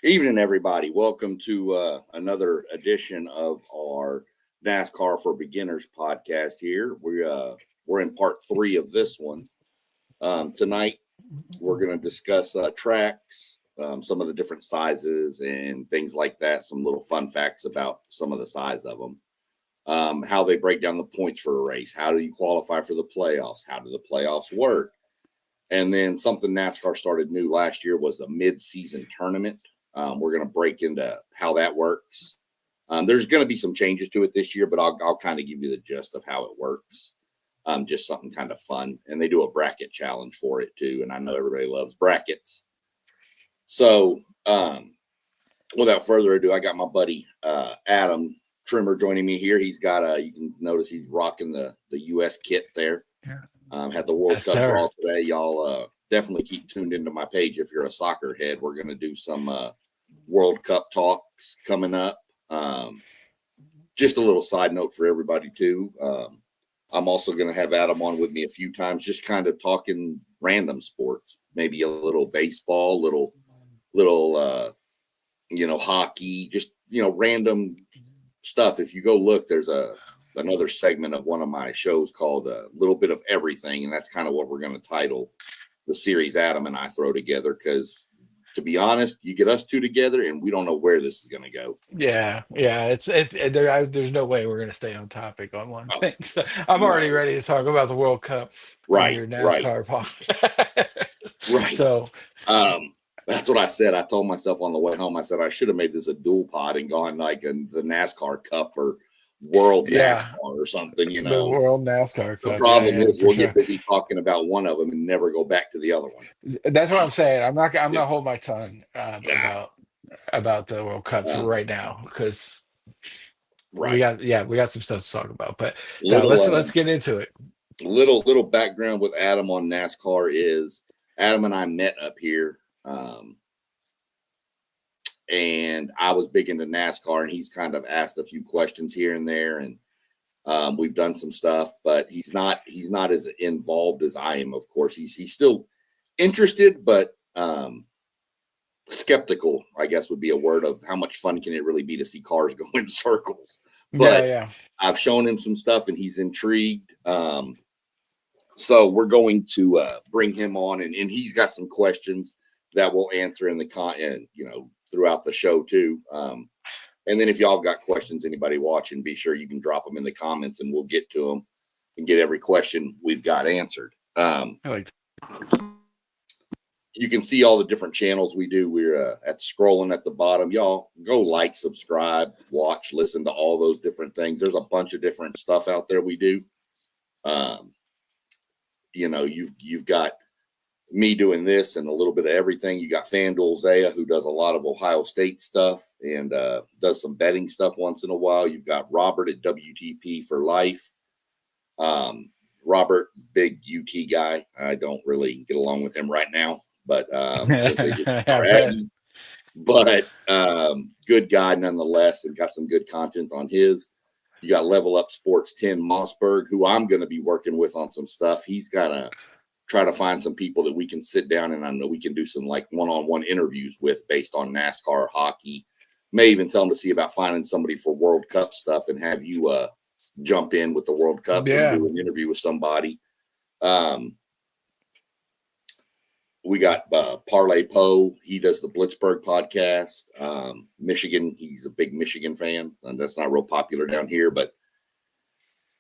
Evening, everybody. Welcome to another edition of our NASCAR for Beginners podcast. Here we're in part 3 of this one. Tonight we're going to discuss tracks, some of the different sizes and things like that. Some little fun facts about some of the size of them. How they break down the points for a race. How do you qualify for the playoffs? How do the playoffs work? And then something NASCAR started new last year was a mid-season tournament. We're going to break into how that works. There's going to be some changes to it this year, but I'll kind of give you the gist of how it works. Just something kind of fun. And they do a bracket challenge for it too. And I know everybody loves brackets. So without further ado, I got my buddy Adam Trimmer joining me here. He's got you can notice he's rocking the U.S. kit there. Had the World Cup draw today. Y'all definitely keep tuned into my page if you're a soccer head. We're going to do some World Cup talks coming up. Just a little side note for everybody too. I'm also going to have Adam on with me a few times, just kind of talking random sports, maybe a little baseball, little hockey, just random stuff. If you go look, there's another segment of one of my shows called A Little Bit of Everything, and that's kind of what we're going to title the series Adam and I throw together, because to be honest, you get us two together and we don't know where this is going to go. Yeah. There's no way we're going to stay on topic on one thing. So I'm already ready to talk about the World Cup. Right. Your NASCAR podcast. Right. So that's what I said. I told myself on the way home, I said I should have made this a dual pod and gone like the NASCAR Cup or World NASCAR or something, The World NASCAR Cup. The problem is we'll get busy talking about one of them and never go back to the other one. That's what I'm saying. I'm not hold my tongue about the World Cup for right now, because we got some stuff to talk about. But let's get into it. Little background with Adam on NASCAR is Adam and I met up here. And I was big into NASCAR, and he's kind of asked a few questions here and there, and we've done some stuff, but he's not as involved as I am. Of course, he's still interested, but skeptical, I guess would be a word, of how much fun can it really be to see cars go in circles. But I've shown him some stuff, and he's intrigued. So we're going to bring him on, and he's got some questions that we'll answer in the throughout the show too. And then if y'all got questions, anybody watching, be sure you can drop them in the comments and we'll get to them and get every question we've got answered. You can see all the different channels we do. We're scrolling at the bottom. Y'all go like, subscribe, watch, listen to all those different things. There's a bunch of different stuff out there we do. You've got me doing this and a little bit of everything. You got FanDuel Zaya, who does a lot of Ohio State stuff and does some betting stuff once in a while. You've got Robert at WTP for life. Robert, big UT guy. I don't really get along with him right now, but good guy nonetheless, and got some good content on his. You got Level Up Sports 10 Mossberg, who I'm going to be working with on some stuff. He's got to try to find some people that we can sit down and I know we can do some like one-on-one interviews with based on NASCAR, hockey. May even tell him to see about finding somebody for World Cup stuff and have you jump in with the World Cup and do an interview with somebody. We got Parlay Poe. He does the Blitzburg podcast. Michigan. He's a big Michigan fan, and that's not real popular down here, but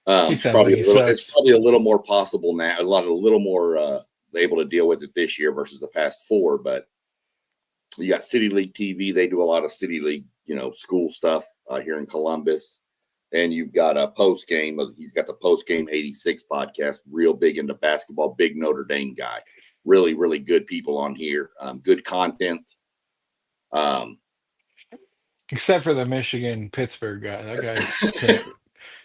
it's probably a little more possible now. A little more able to deal with it this year versus the past 4. But you got City League TV. They do a lot of City League, school stuff here in Columbus. And you've got a post game. He's got the Post Game 86 podcast. Real big into basketball. Big Notre Dame guy. Really, really good people on here. Good content. Except for the Michigan Pittsburgh guy. That guy.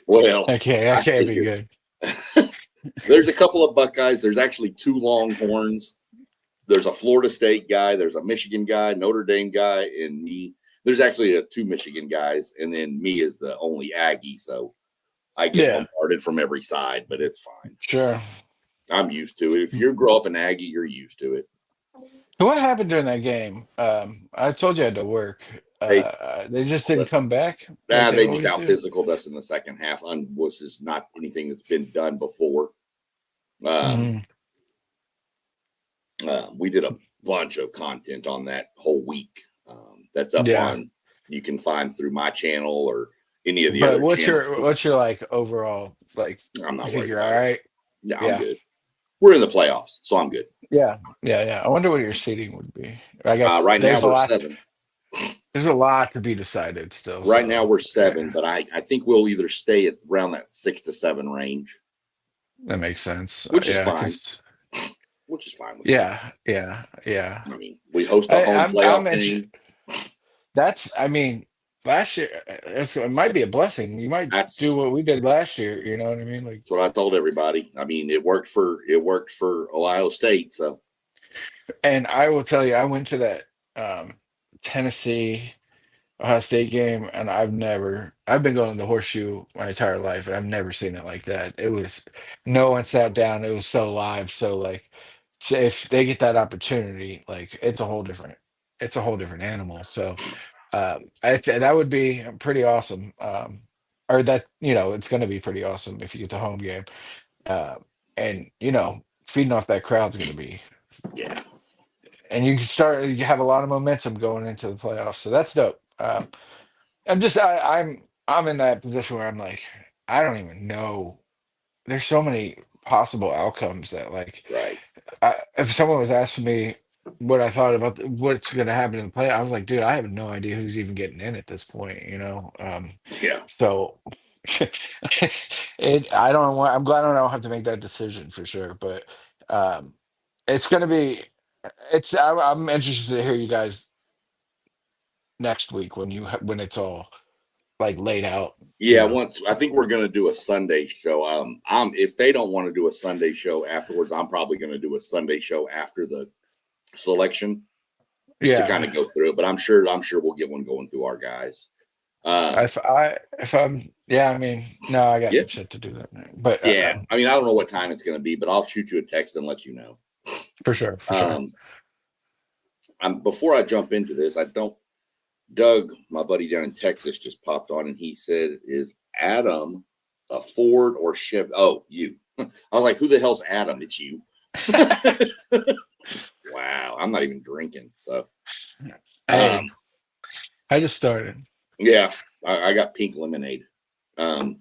Well, that can't be good. There's a couple of Buckeyes. There's actually 2 Longhorns. There's a Florida State guy. There's a Michigan guy, Notre Dame guy, and me. There's actually 2 Michigan guys, and then me is the only Aggie. So I get bombarded from every side, but it's fine. Sure. I'm used to it. If you grow up an Aggie, you're used to it. So what happened during that game? I told you I had to work. They They just didn't come back like they they just always out do. physical us in the second half. This is not anything that's been done before. Um, Mhm. we did a bunch of content on that whole week. That's up Yeah, on, you can find through my channel or any of the but other channels. what's your like overall like? I'm You not think worried you're all about it. right? Yeah, I'm Yeah, good. We're in the playoffs, so I'm good. yeah. I wonder what your seating would be. I guess Right now we're 7. there's a lot to be decided still. Right now So we're 7, but I think we'll either stay at around that 6 to 7 range, that makes sense. which is Yeah, fine. because Which is fine with me. yeah. I mean, we host a home I'm playoff interested. game. That's, I mean, last year it might be a blessing. You might That's do what we did last year. You know what I mean? Like, what I told everybody. I mean, it worked for Ohio State. So and I will tell you, I went to that Tennessee Ohio State game, and I've been going to the horseshoe my entire life, and I've never seen it like that. It was, no one sat down. It was so live. So like, if they get that opportunity, like it's a whole different animal. So I'd say that would be pretty awesome. Or that, it's going to be pretty awesome if you get the home game. Uh, and feeding off that crowd's going to be, yeah, and you have a lot of momentum going into the playoffs. So that's dope. I'm in that position where I'm like, I don't even know. There's so many possible outcomes that like, right. if someone was asking me what I thought about what's going to happen in the play, I was like, dude, I have no idea who's even getting in at this point. Yeah, So I'm glad I don't have to make that decision for sure, but um, it's going to be. I'm interested to hear you guys next week when it's all like laid out. yeah. Once I think we're going to do a Sunday show. If they don't want to do a Sunday show afterwards, I'm probably going to do a Sunday show after the selection to kind Yeah. of go through it. But I'm sure we'll get one going through our guys. Um, If I'm, yeah, I mean, no, I got yeah, some shit to do that night, but yeah. I mean, I don't know what time it's going to be, but I'll shoot you a text and let you know. for sure, for sure. Um, before I jump into this, I don't. Doug, my buddy down in Texas, just popped on and he said, "Is Adam a Ford or Chevy?" Oh, you. I was like, "Who the hell's Adam?" It's you. Wow, I'm not even drinking. So, Hey, um, I just started. yeah, I got pink lemonade. Um,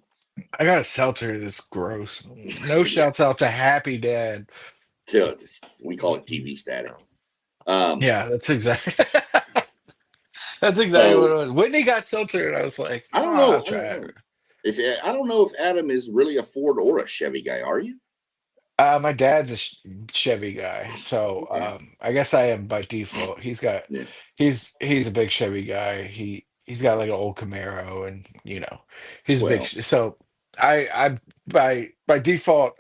I got a seltzer that's gross. No yeah, shouts out to Happy Dad. we call it TV static. Um, Yeah, that's exactly that's exactly what it so was. Whitney got seltzer, and I was like, I oh, don't I'll know. I try don't it. know I don't know if Adam is really a Ford or a Chevy guy. Are you? My dad's a Chevy guy, so Okay. I guess I am by default. Yeah. He's a big Chevy guy. He's got like an old Camaro, and he's a big. Well, So I by default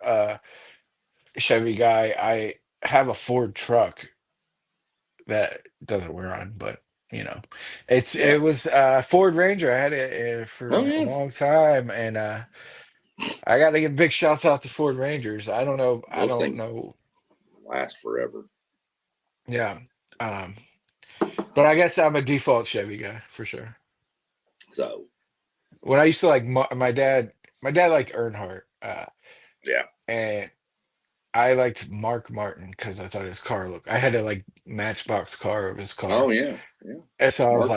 Chevy guy. I have a Ford truck that doesn't wear on, but yeah. it was Ford Ranger. I had it Oh for a yeah. long time, and I got to give big shouts out to Ford Rangers. I Those don't things know. last forever. Yeah. Um, but I guess I'm a default Chevy guy for sure. So When I used to like my dad liked Earnhardt, yeah. and I liked Mark Martin because I thought his car looked. I had a like Matchbox car of his Oh car, yeah. Yeah. and so Mark.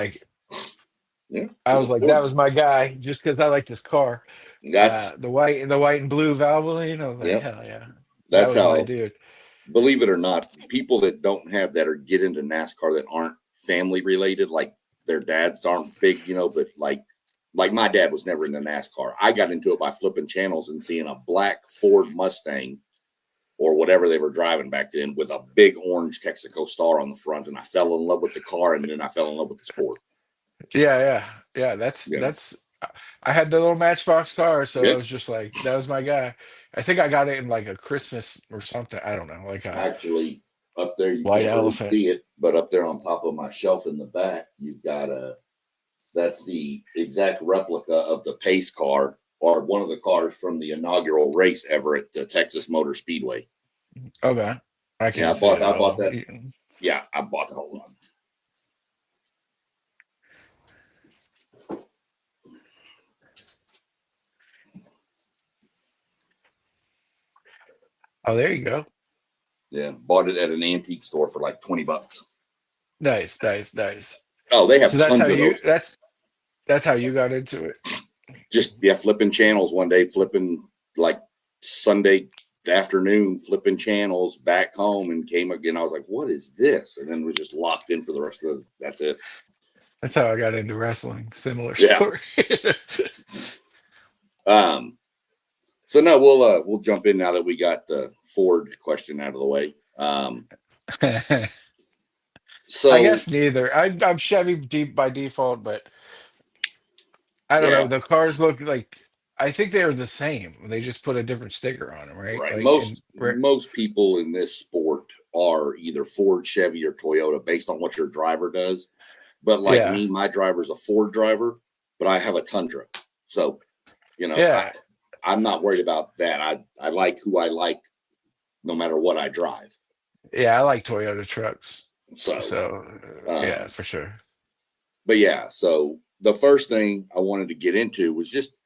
Yeah. I He's was a like, that Ford. was my guy just because I liked his car. That's The white and blue Valvoline. I was like, yep. hell yeah, that That's was my how. dude. Believe it or not, people that don't have that or get into NASCAR that aren't family related, like their dads aren't big, but like my dad was never into NASCAR. I got into it by flipping channels and seeing a black Ford Mustang or whatever they were driving back then with a big orange Texaco star on the front, and I fell in love with the car, and then I fell in love with the sport. Yeah. Yeah. I had the little Matchbox car, so I Yep. was just like, that was my guy. I think I got it in like a Christmas or something. I don't know, like a Actually, up there you white can't really elephant. see it, but up there on top of my shelf in the back, you've got that's the exact replica of the pace car or one of the cars from the inaugural race ever at the Texas Motor Speedway. Okay, I Yeah, can't see it at I bought all. that Yeah, I bought the whole one. Oh, there you go. Yeah, bought it at an antique store for like $20. Nice, nice, nice. Oh, they have So that's how tons of you those. that's how you got into it. Just flipping channels one day, flipping like Sunday afternoon, flipping channels back home, and came again. I was like, "What is this?" And then was just locked in for the rest of the. That's it. That's how I got into wrestling. Similar Yeah. story. So no, we'll jump in now that we got the Ford question out of the way. So I guess neither. I'm Chevy deep by default, but I don't know. yeah, The cars look like I think they are the same. They just put a different sticker on them, right? right. Like in Most people in this sport are either Ford, Chevy, or Toyota based on what your driver does. But like yeah, me, my driver's a Ford driver, but I have a Tundra. So, yeah, I'm not worried about that. I like who I like no matter what I drive. yeah. I like Toyota trucks, So, so yeah, um, for sure. but yeah, so the first thing I wanted to get into was just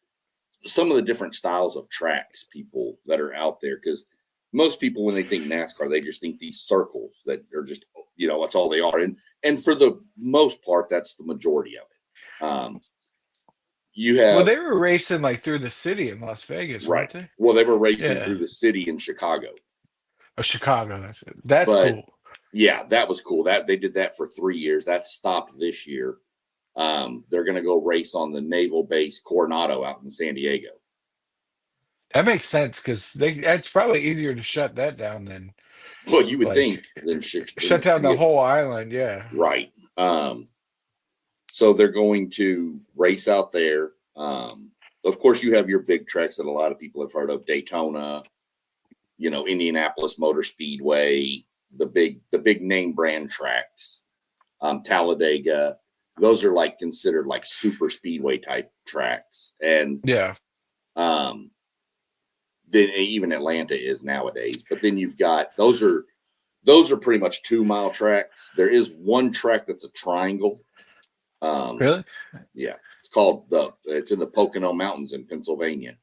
some of the different styles of tracks people that are out there. Because most people, when they think NASCAR, they just think these circles that are just, that's all they are. And for the most part, that's the majority of it. You Well, have they were racing like through the city in Las Vegas, right. weren't they? Well, they were racing Yeah. through the city in Chicago, Oh, Chicago. That's it. That's but cool. yeah, that was cool. That they did that for 3 years. That stopped this year. They're going to go race on the naval base Coronado out in San Diego. That makes sense because it's probably easier to shut that down than Well, you would like think than shut the down the city of whole island. Yeah. right. So they're going to race out there. Of course, you have your big tracks that a lot of people have heard of: Daytona, Indianapolis Motor Speedway, the big name brand tracks, Talladega. Those are like considered like super speedway type tracks, and Yeah. then even Atlanta is nowadays. But then you've got those are pretty much 2 mile tracks. There is one track that's a triangle. Really? Yeah, it's in the Pocono Mountains in Pennsylvania.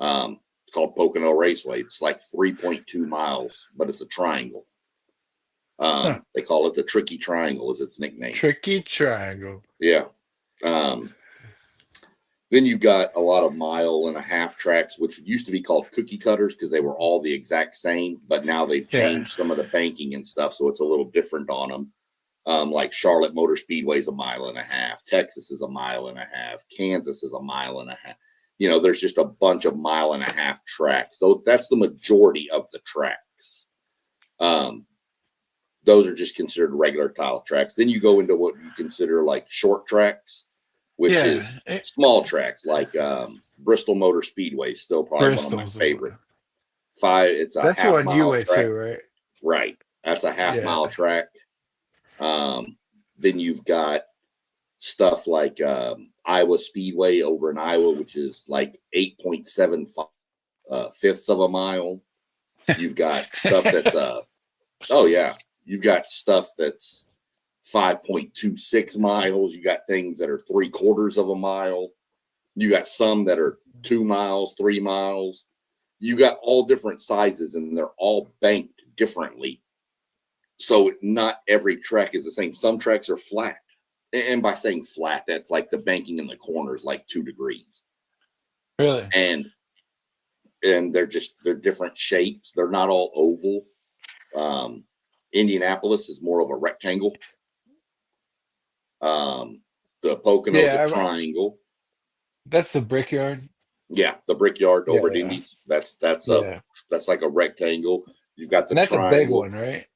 It's called Pocono Raceway. It's like 3.2 miles, but it's a triangle. Huh. They call it the Tricky Triangle, is its nickname. Tricky Triangle. Yeah. Then you've got a lot of 1.5 mile tracks, which used to be called cookie cutters because they were all the exact same, but now they've changed some of the banking and stuff, so it's a little different on them. Like Charlotte Motor Speedway is 1.5 miles. Texas is 1.5 miles. Kansas is 1.5 miles. There's just a bunch of 1.5 mile tracks. So that's the majority of the tracks. Those are just considered regular tile tracks. Then you go into what you consider like short tracks, which is small tracks like Bristol Motor Speedway, still probably one of my favorite. It's a That's the half one you mile went track. to, right? Right. That's a half mile track. Then you've got stuff like Iowa Speedway over in Iowa, which is like 8.75 fifths of a mile. You've got stuff that's you've got stuff that's 5.26 miles. You got things that are 3/4 of a mile. You got some that are 2 miles, 3 miles. You got all different sizes, and they're all banked differently. So not every track is the same. Some tracks are flat. And by saying flat, that's like the banking in the corners, like 2 degrees. Really? And they're different shapes. They're not all oval. Indianapolis is more of a rectangle. The Pocono's a triangle. That's the Brickyard. Yeah, the Brickyard over at Indy's. That's like a rectangle. You've got the that's triangle. a big one, right?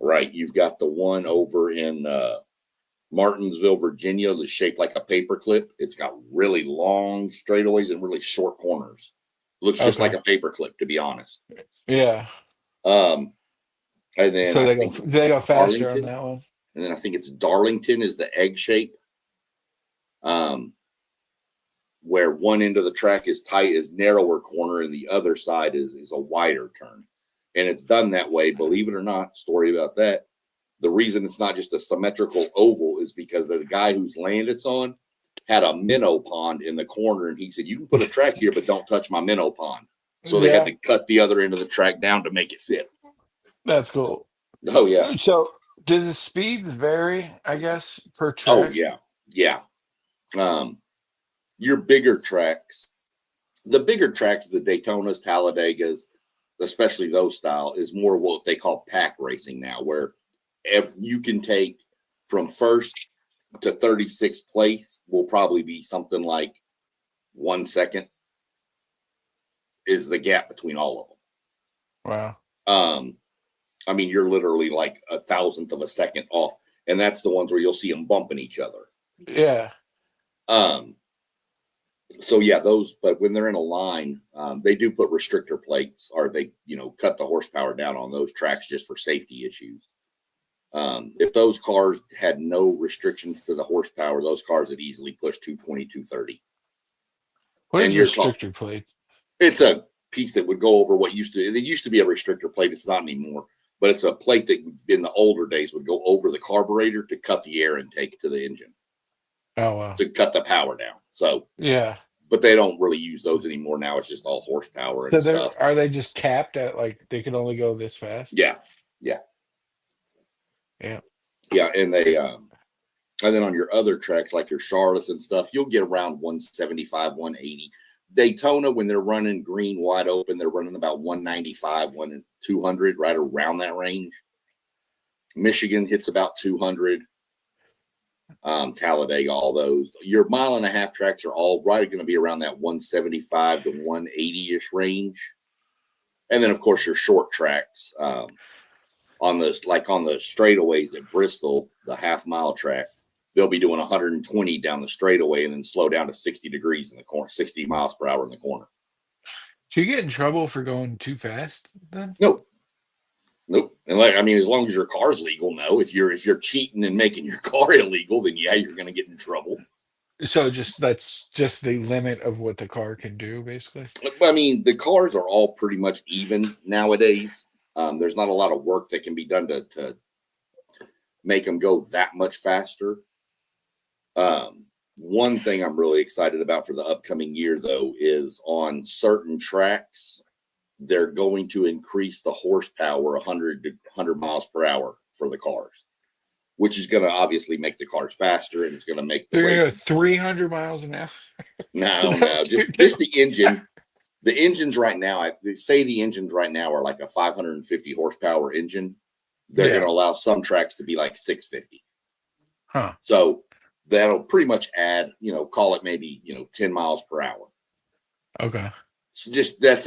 Right. You've got the one over in Martinsville, Virginia, that's shaped like a paperclip. It's got really long straightaways and really short corners. Looks just like a paperclip, to be honest. Yeah. And then so they go faster on that one. And then I think it's Darlington is the egg shape. Where one end of the track is narrower corner, and the other side is a wider turn. And it's done that way, believe it or not, story about that. The reason it's not just a symmetrical oval is because the guy whose land it's on had a minnow pond in the corner, and he said, "You can put a track here, but don't touch my minnow pond." So they had to cut the other end of the track down to make it fit. That's cool. Oh yeah. So does the speeds vary, I guess, per track? Oh yeah. Yeah. Your bigger tracks, the Daytonas, Talladegas, especially those style, is more what they call pack racing now, where if you can take from first to 36th place will probably be something like 1 second is the gap between all of them. Wow. I mean, you're literally like 1,000th of a second off, and that's the ones where you'll see them bumping each other. Yeah. So yeah, those, but when they're in a line, they do put restrictor plates, or they, cut the horsepower down on those tracks just for safety issues. If those cars had no restrictions to the horsepower, those cars would easily push 220, 230. What is restrictor plate? It's a piece that would go over what used to, it used to be a restrictor plate. It's not anymore, but it's a plate that in the older days would go over the carburetor to cut the air intake to the engine. Oh, wow. To cut the power down. So, yeah. But they don't really use those anymore. Now it's just all horsepower and stuff. Are they just capped at like they can only go this fast? Yeah. Yeah. Yeah. And they, and then on your other tracks, like your Charlottes and stuff, you'll get around 175, 180. Daytona, when they're running green wide open, they're running about 195, 200, right around that range. Michigan hits about 200. Talladega, all those. Your 1.5 mile tracks are all right going to be around that 175 to 180-ish range. And then, of course, your short tracks on the straightaways at Bristol, the 1/2 mile track, they'll be doing 120 down the straightaway and then slow down to 60 degrees in the corner, 60 miles per hour in the corner. Do you get in trouble for going too fast then? Nope. And as long as your car's legal, no. If you're cheating and making your car illegal, then yeah, you're going to get in trouble. So that's just the limit of what the car can do, basically. I mean, the cars are all pretty much even nowadays. There's not a lot of work that can be done to make them go that much faster. One thing I'm really excited about for the upcoming year, though, is on certain tracks, they're going to increase the horsepower 100 miles per hour for the cars, which is going to obviously make the cars faster, and it's going to make the They're going to go 300 miles an hour. No, just the engine. The engines right now, the engines right now are like a 550 horsepower engine. They're going to allow some tracks to be like 650. Huh. So that'll pretty much add, call it maybe, 10 miles per hour. Okay. So just that's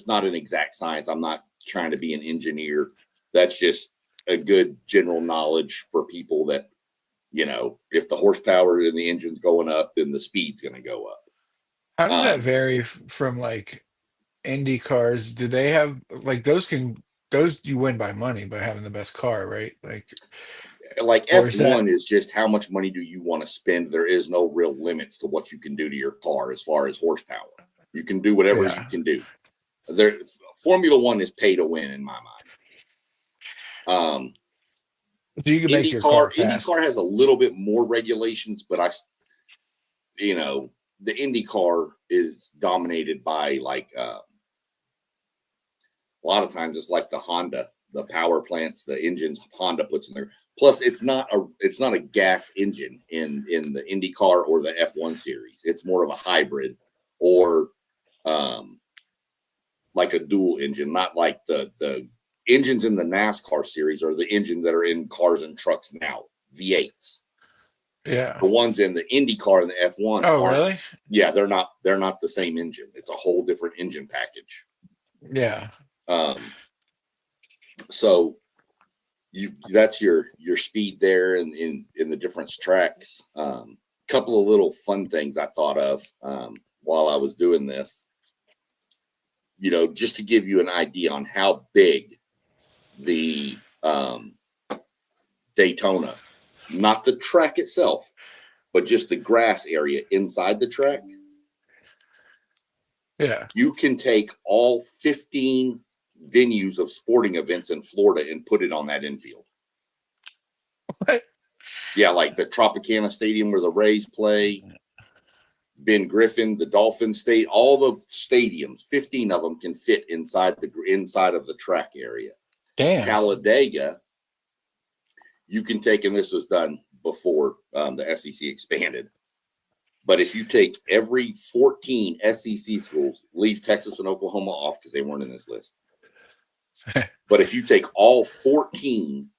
not an exact science. I'm not trying to be an engineer. That's just a good general knowledge for people that, if the horsepower in the engine's going up, then the speed's going to go up. How does that vary from like Indy cars? Do they have like those you win by money by having the best car, right? Like F1 is just how much money do you want to spend? There is no real limits to what you can do to your car as far as horsepower. You can do whatever you can do. Formula One is pay to win in my mind. So you can make your car fast. IndyCar has a little bit more regulations, but the IndyCar is dominated by a lot of times it's like the Honda, the power plants, the engines Honda puts in there. Plus, it's not a gas engine in the IndyCar or the F1 series. It's more of a hybrid or like a dual engine, not like the engines in the NASCAR series or the engines that are in cars and trucks now, V8s. Yeah. The ones in the IndyCar and the F1 really? Yeah, they're not the same engine. It's a whole different engine package. Yeah. So that's your speed there in the different tracks. Couple of little fun things I thought of while I was doing this. Just to give you an idea on how big the Daytona, not the track itself, but just the grass area inside the track. Yeah. You can take all 15 venues of sporting events in Florida and put it on that infield. Yeah, like the Tropicana Stadium where the Rays play, Ben Griffin, the Dolphins State, all the stadiums, 15 of them can fit inside of the track area. Damn. Talladega, you can take, and this was done before the SEC expanded, but if you take every 14 SEC schools, leave Texas and Oklahoma off because they weren't in this list. But if you take all 14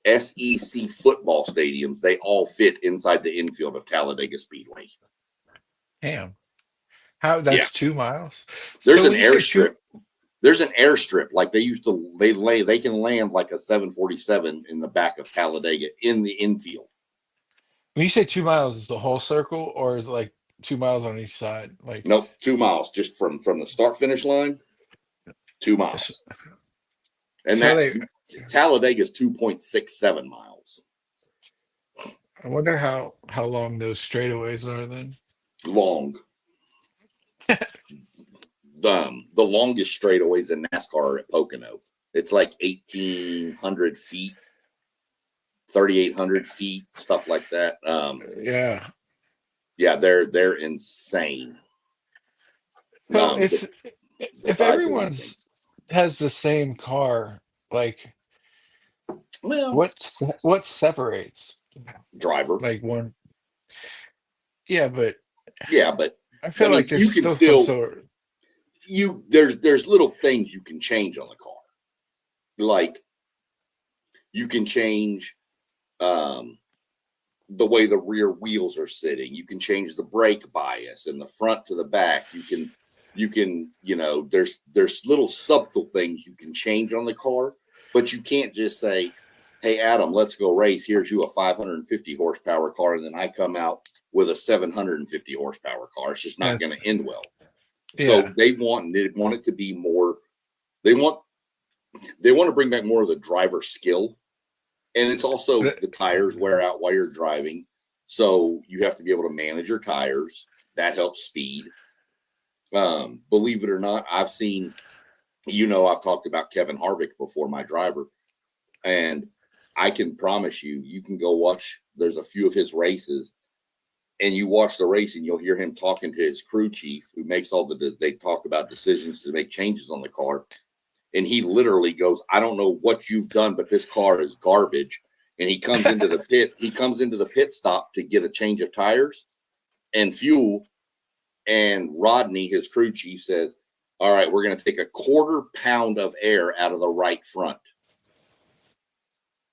SEC football stadiums, they all fit inside the infield of Talladega Speedway. Damn. How? That's 2 miles. There's an airstrip. There's an airstrip like they used to. They can land like a 747 in the back of Talladega in the infield. When you say 2 miles, is the whole circle, or is it like 2 miles on each side? Like nope, 2 miles just from the start finish line. 2 miles, and so Talladega is 2.67 miles. I wonder how long those straightaways are then. Long. The longest straightaways in NASCAR are at Pocono. It's like 1,800 feet, 3,800 feet, stuff like that. Yeah, they're insane. So if everyone has the same car, like, well, what separates driver? Like one. Yeah, but I feel like there's you can still there's little things you can change on the car. Like you can change the way the rear wheels are sitting. You can change the brake bias and the front to the back. You can, there's little subtle things you can change on the car, but you can't just say, hey, Adam, let's go race. Here's you a 550 horsepower car. And then I come out with a 750 horsepower car. It's just not going to end well. So they want it to be more, they want to bring back more of the driver skill. And it's also the tires wear out while you're driving. So you have to be able to manage your tires. That helps speed. Believe it or not, I've seen, I've talked about Kevin Harvick before, my driver. And I can promise you can go watch, there's a few of his races. And you watch the race and you'll hear him talking to his crew chief who makes they talk about decisions to make changes on the car. And he literally goes, I don't know what you've done, but this car is garbage. And he comes into the pit. He comes into the pit stop to get a change of tires and fuel. And Rodney, his crew chief, said, all right, we're going to take a 1/4 pound of air out of the right front.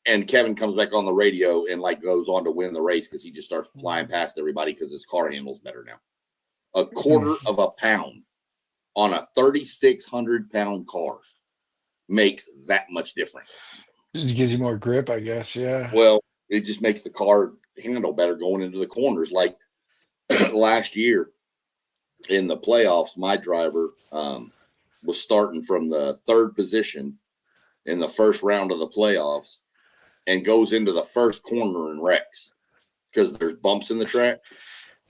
And Kevin comes back on the radio and goes on to win the race because he just starts flying past everybody because his car handles better now. A 1/4 of a pound on a 3,600-pound car makes that much difference. It gives you more grip, I guess. Yeah. Well, it just makes the car handle better going into the corners. Like last year in the playoffs, my driver was starting from the 3rd position in the first round of the playoffs and goes into the first corner and wrecks because there's bumps in the track.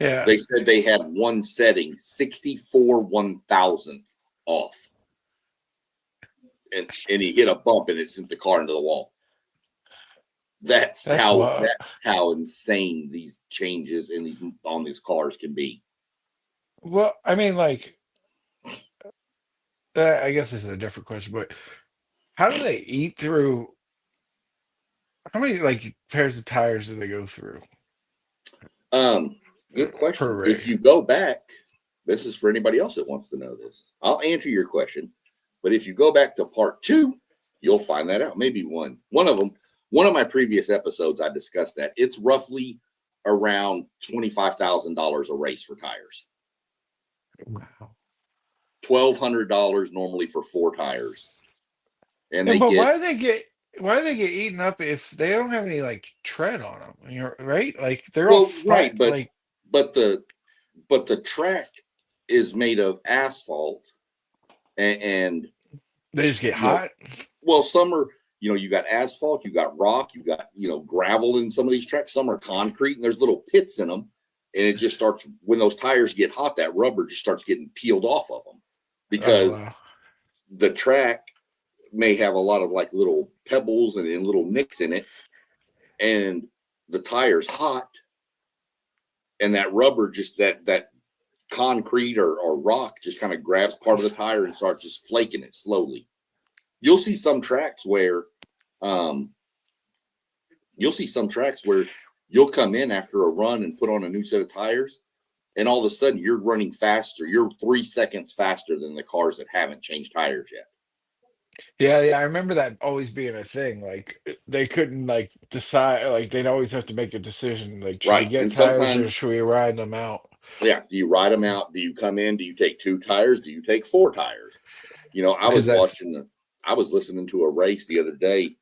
Yeah. They said they had one setting 64 1,000th off. And he hit a bump and it sent the car into the wall. That's how insane these changes on these cars can be. Well, I mean, I guess this is a different question, but how do they eat through? How many pairs of tires do they go through? Good question. If you go back, this is for anybody else that wants to know this. I'll answer your question. But if you go back to part 2, you'll find that out. Maybe one of my previous episodes, I discussed that. It's roughly around $25,000 a race for tires. Wow. $1,200 normally for 4 tires. And why do they get eaten up if they don't have any tread on them? Right? They're all flat, right, but the track is made of asphalt and they just get hot. Well, some are, you got asphalt, you got rock, you got, gravel in some of these tracks. Some are concrete and there's little pits in them. And it just starts, when those tires get hot, that rubber just starts getting peeled off of them because the track may have a lot of little pebbles and little nicks in it. And the tire's hot, and that rubber just that concrete or rock just kind of grabs part of the tire and starts just flaking it slowly. You'll see some tracks where you'll come in after a run and put on a new set of tires, and all of a sudden you're running faster. You're 3 seconds faster than the cars that haven't changed tires yet. Yeah, I remember that always being a thing. Like they couldn't like decide. Like they'd always have to make a decision. Like, should we Right. get And tires or sometimes, should we ride them out? yeah, do you ride them out? Do you come in? Do you take 2 tires? Do you take 4 tires? I Because was that's I was listening to a race the other day.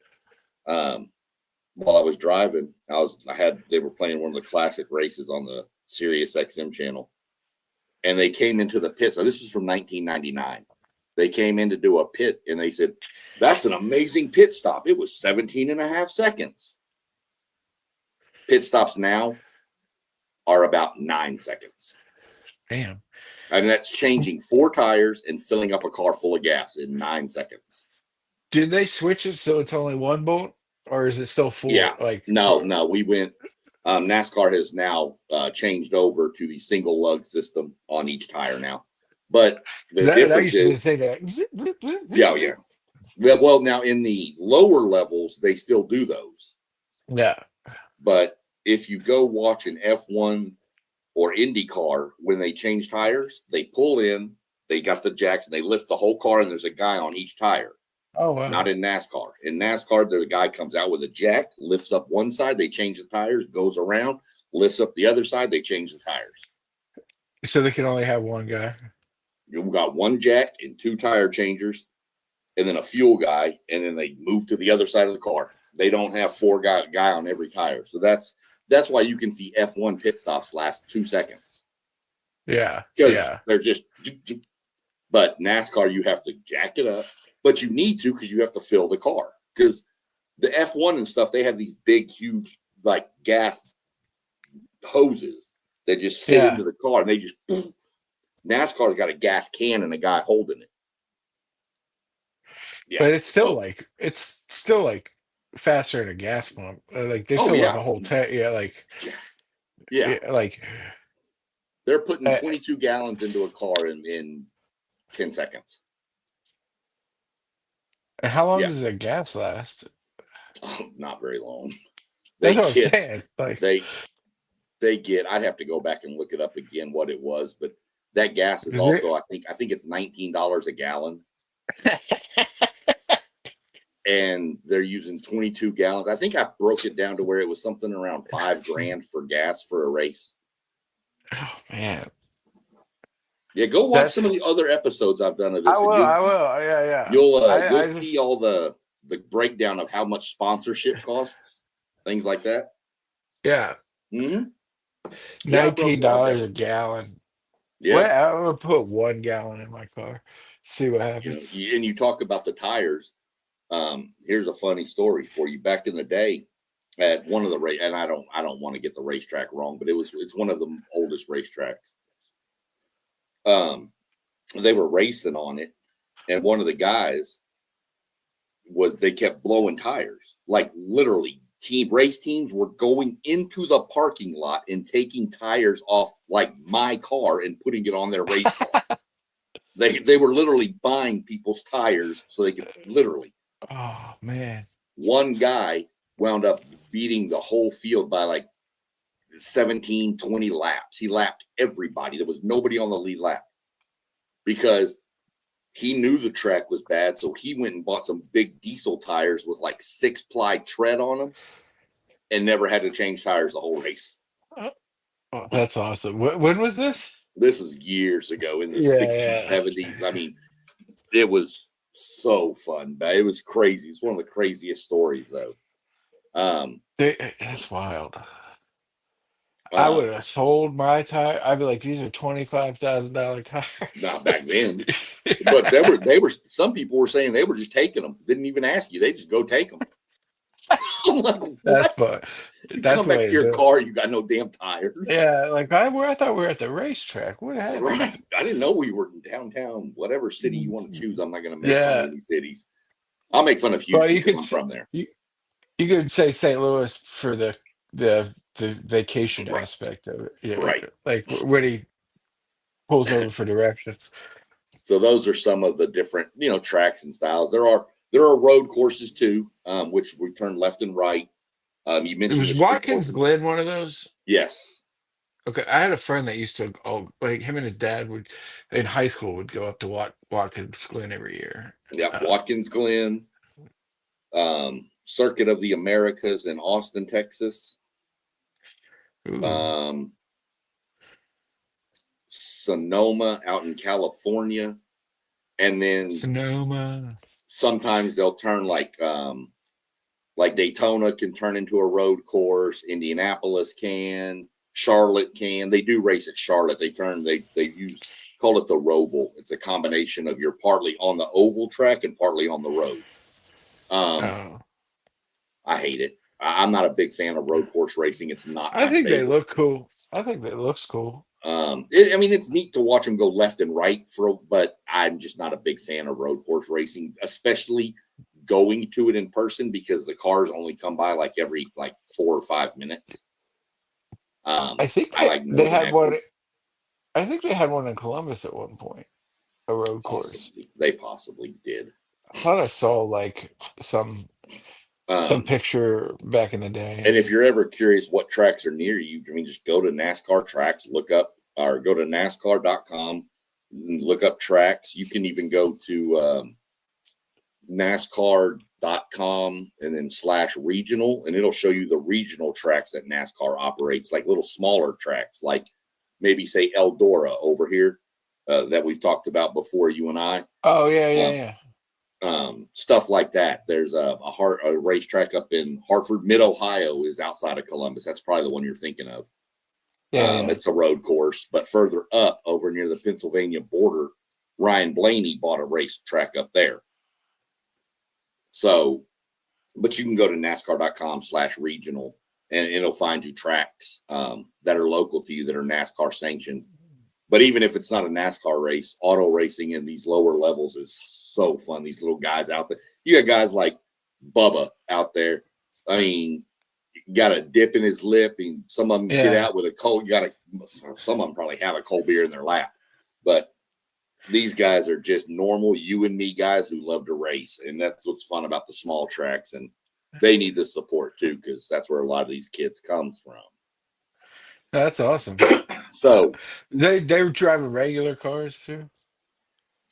While I was driving, they were playing one of the classic races on the Sirius XM channel, and they came into the pit. So this is from 1999. They came in to do a pit, and they said, "That's an amazing pit stop. It was 17 and a half seconds." Pit stops now are about 9 seconds. damn. And that's changing 4 tires and filling up a car full of gas in 9 seconds. Did they switch it so it's only one bolt, or is it still full? Yeah. Like No. We went. NASCAR has now changed over to the single lug system on each tire now. But the difference used to is, say that. yeah. Well, now in the lower levels, they still do those. Yeah. But if you go watch an F1 or IndyCar, when they change tires, they pull in, they got the jacks, and they lift the whole car, and there's a guy on each tire. Oh, wow. Not in NASCAR. In NASCAR, the guy comes out with a jack, lifts up one side, they change the tires, goes around, lifts up the other side, they change the tires. So they can only have one guy. You've got 1 jack and 2 tire changers, and then a fuel guy, and then they move to the other side of the car. They don't have 4 guy on every tire. So that's why you can see F1 pit stops last 2 seconds. Yeah. Because they're just, but NASCAR, you have to jack it up, but you need to, because you have to fill the car. Because the F1 and stuff, they have these big, huge, like gas hoses that just fit into the car, and they just, NASCAR's got a gas can and a guy holding it. Yeah. But it's still like faster than a gas pump. Like they fill up a whole tank. Yeah, like they're putting 22 gallons into a car in 10 seconds. And how long does their gas last? Oh, not very long. That's what I'm saying. Like they get. I'd have to go back and look it up again what it was, but that gas is also I think it's $19 a gallon. And they're using 22 gallons. I think I broke it down to where it was something around $5,000 for gas for a race. Oh man. Yeah, go watch some of the other episodes I've done of this. I will. Yeah. You'll see all the breakdown of how much sponsorship costs, things like that. Yeah. Mm-hmm. $19 a gallon. Yeah. Well, I'm gonna put 1 gallon in my car. See what happens. And you talk about the tires. Here's a funny story for you. Back in the day, at one of the and I don't want to get the racetrack wrong, but it's one of the oldest racetracks. They were racing on it, and one of the guys they kept blowing tires. Like literally, race teams were going into the parking lot and taking tires off like my car and putting it on their race car. They were literally buying people's tires so they could literally. Oh man! One guy wound up beating the whole field by like 17, 20 laps. He lapped everybody. There was nobody on the lead lap because he knew the track was bad. So he went and bought some big diesel tires with like 6-ply tread on them and never had to change tires the whole race. Oh, that's awesome. When was this? This was years ago in the 60s, 70s. I mean, it was so fun. It was crazy. It's one of the craziest stories, though. That's wild. I would have sold my tire. I'd be like, these are $25,000 tires. Not back then, but they were. Some people were saying they were just taking them. Didn't even ask you. They just go take them. I'm like, what? That's fun. That's come back to your car. You got no damn tires. Yeah, like I thought we were at the racetrack. What happened? Right. I didn't know we were in downtown. Whatever city you want to choose. I'm not going to make fun of any cities. I'll make fun of Houston because I'm from there. You could say St. Louis for the the vacation Right. aspect of it. Right. Like when he pulls over for directions. So those are some of the different, tracks and styles. There are road courses too, which we turn left and right. You mentioned Was the street Watkins courses. Glen one of those? Yes. Okay, I had a friend that used to, like him and his dad would, in high school, would go up to Watkins Glen every year. Yeah. Watkins Glen, Circuit of the Americas in Austin, Texas. Ooh. Sonoma out in California. And then Sonoma. sometimes they'll turn like Daytona can turn into a road course. Indianapolis can. Charlotte can. They do race at Charlotte. They call it the Roval. It's a combination of you're partly on the oval track and partly on the road. Oh. I hate it. I'm not a big fan of road course racing. It's not I my think they favorite. look cool. I think that looks cool. It's neat to watch them go left and right but I'm just not a big fan of road course racing, especially going to it in person because the cars only come by like every 4 or 5 minutes. I think they had one. I think they had one in Columbus at one point, a road course. They possibly did. I thought I saw like some picture back in the day. And if you're ever curious what tracks are near you, just go to NASCAR tracks, go to NASCAR.com, look up tracks. You can even go to NASCAR.com and then /regional, and it'll show you the regional tracks that NASCAR operates, like little smaller tracks, like maybe say Eldora over here that we've talked about before, you and I. Oh yeah. Stuff like that. There's a racetrack up in Hartford, Mid-Ohio is outside of Columbus. That's probably the one you're thinking of. Yeah. It's a road course, but further up over near the Pennsylvania border, Ryan Blaney bought a racetrack up there. So, but you can go to NASCAR.com /regional and it'll find you tracks that are local to you that are NASCAR sanctioned. But even if it's not a NASCAR race, auto racing in these lower levels is so fun. These little guys out there. You got guys like Bubba out there. I mean, got a dip in his lip, and some of them get out with a cold. Some of them probably have a cold beer in their lap. But these guys are just normal you and me guys who love to race. And that's what's fun about the small tracks. And they need the support too, because that's where a lot of these kids comes from. That's awesome. So they were driving regular cars too.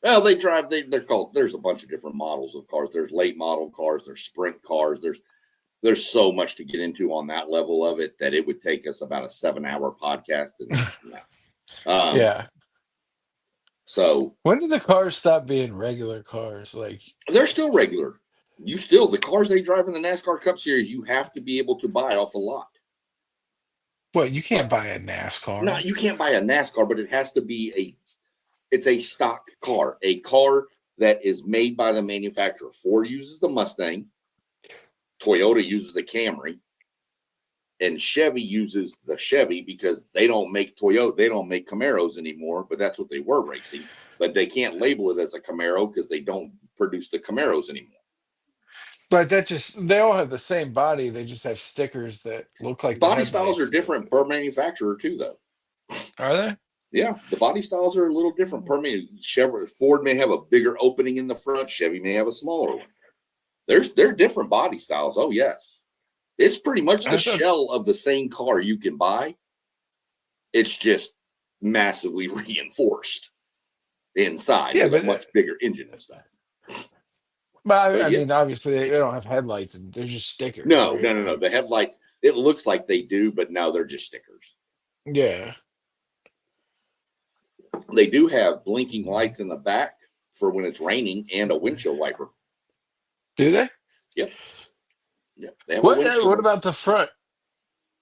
Well, they drive. They're called. There's a bunch of different models of cars. There's late model cars. There's sprint cars. There's so much to get into on that level of it that it would take us about a 7-hour podcast. And yeah. So when did the cars stop being regular cars? Like they're still regular. The cars they drive in the NASCAR Cup Series, you have to be able to buy off a lot. What, you can't buy a NASCAR? No, you can't buy a NASCAR, but it has to be it's a stock car, a car that is made by the manufacturer. Ford uses the Mustang, Toyota uses the Camry, and Chevy uses the Chevy because they don't make Camaros anymore, but that's what they were racing. But they can't label it as a Camaro because they don't produce the Camaros anymore. But they all have the same body. They just have stickers that look like body styles are different per manufacturer too, though. Are they? Yeah, the body styles are a little different per manufacturer. Ford may have a bigger opening in the front. Chevy may have a smaller one. They're different body styles. Oh yes, it's pretty much the shell of the same car you can buy. It's just massively reinforced inside with a much bigger engine and stuff. But I mean, obviously they don't have headlights, and they're just stickers. No. Right? The headlights, it looks like they do, but no, they're just stickers. Yeah. They do have blinking lights in the back for when it's raining and a windshield wiper. Do they? Yep. They have what about the front?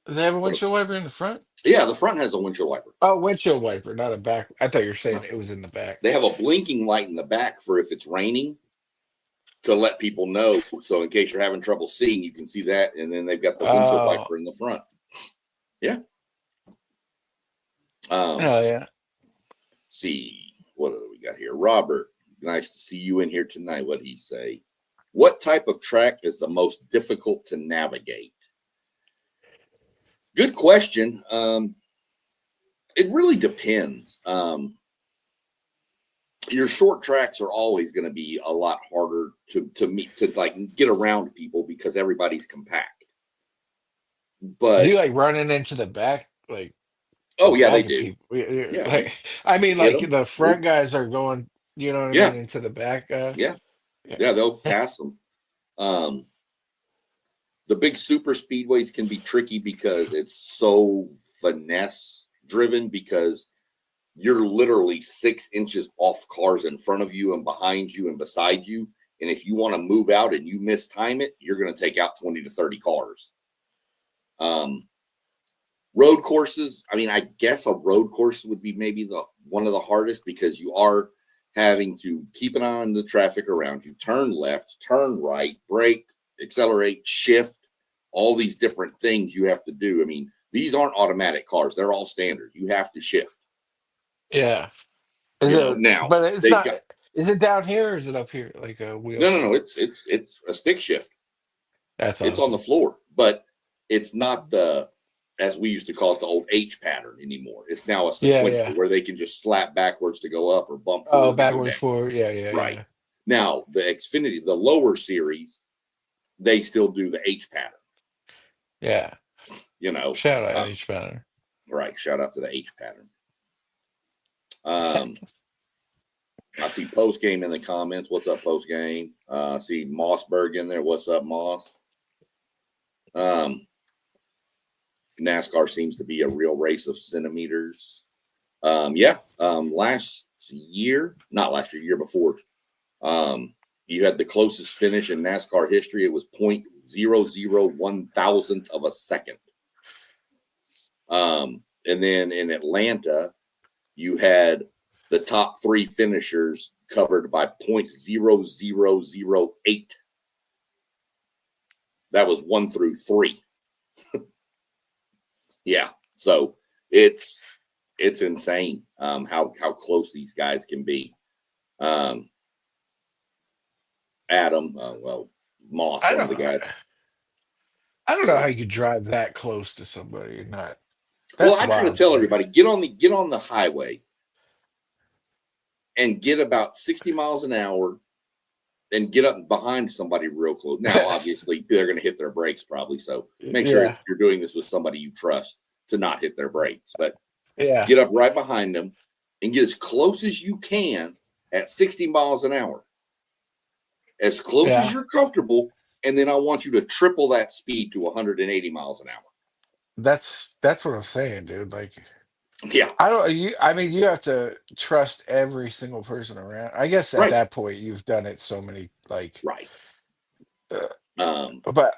Do they have a windshield wiper in the front? Yeah, the front has a windshield wiper. Oh, windshield wiper, not a back. I thought you were saying it was in the back. They have a blinking light in the back for if it's raining to let people know. So in case you're having trouble seeing, you can see that. And then they've got the windshield wiper in the front. Yeah. Yeah. See, what do we got here? Robert, nice to see you in here tonight. What'd he say? What type of track is the most difficult to navigate? Good question. It really depends. Your short tracks are always going to be a lot harder to meet, to like get around people because everybody's compact. But do you like running into the back, like oh yeah, they attacking do. people? Yeah, Like, I mean, hit like them. the front guys are going, you know what I Yeah, mean, into the back. yeah, Yeah. they'll pass them. The big super speedways can be tricky because it's so finesse driven, because you're literally 6 inches off cars in front of you and behind you and beside you. And if you want to move out and you mistime it, you're going to take out 20 to 30 cars. Road courses, I mean, I guess a road course would be maybe one of the hardest, because you are having to keep an eye on the traffic around you, turn left, turn right, brake, accelerate, shift, all these different things you have to do. I mean, these aren't automatic cars. They're all standard. You have to shift. Yeah. Is it, Now but it's they've not, got, is it down here or is it up here? Like a wheel no, shift? it's a stick shift. That's It's on the awesome. floor, but it's not the, as we used to call it, the old H pattern anymore. It's now a Yeah, sequential yeah. where they can just slap backwards to go up or bump Oh, forward to go down. backwards, forward. Yeah, yeah, Right. yeah. Now, the Xfinity, the lower series, they still do the H pattern. Yeah. You know, Shout out each banner. right. Shout out to the H pattern. I see post game in the comments. What's up, post game? I see Mossberg in there. What's up, Moss? NASCAR seems to be a real race of centimeters. Last year, not last year, year before, you had the closest finish in NASCAR history. It was 0.001 of a second. And then in Atlanta, you had the top 3 finishers covered by 0.0008. That was 1 through 3. Yeah. So it's insane how close these guys can be. Adam, Moss, I one of don't the guys. I don't know So, how you could drive that close to somebody or not. well, That's I try to wild tell to me. everybody, get on the highway and get about 60 miles an hour and get up behind somebody real close. Now, obviously, they're going to hit their brakes probably. So make sure Yeah. you're doing this with somebody you trust to not hit their brakes. But Yeah. get up right behind them and get as close as you can at 60 miles an hour, as close as Yeah. you're comfortable. And then I want you to triple that speed to 180 miles an hour. That's what I'm saying, dude. Like, Yeah. I mean, you have to trust every single person around. I guess at Right. that point you've done it so many, like, Right. but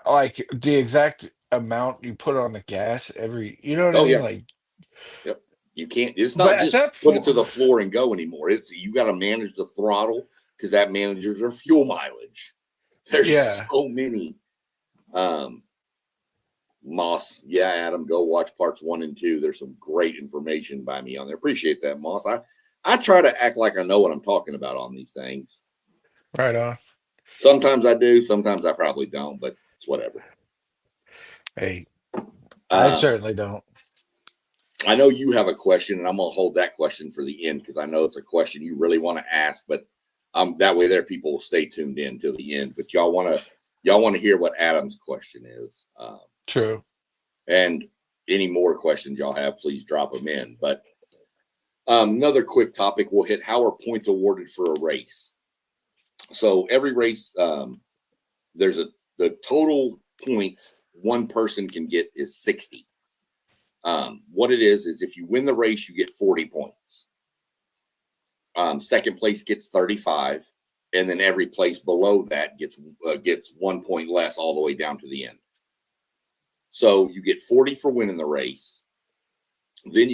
like the exact amount you put on the gas you know what I Oh mean? yeah. Like, Yep. You can't. It's but not at just that put it point, to the floor and go anymore. It's, you got to manage the throttle, because that manages your fuel mileage. There's yeah. so many. Moss, yeah, Adam, go watch parts 1 and 2. There's some great information by me on there. Appreciate that, Moss. I try to act like I know what I'm talking about on these things. Right on. Sometimes I do, sometimes I probably don't, but it's whatever. Hey, I certainly don't. I know you have a question, and I'm going to hold that question for the end, because I know it's a question you really want to ask. But that way, there people will stay tuned in till the end. But y'all want to hear what Adam's question is. True. And any more questions y'all have, please drop them in. But another quick topic we'll hit: how are points awarded for a race? So every race, there's the total points one person can get is 60. What it is if you win the race, you get 40 points. Second place gets 35, and then every place below that gets 1 point less all the way down to the end. So you get 40 for winning the race. Then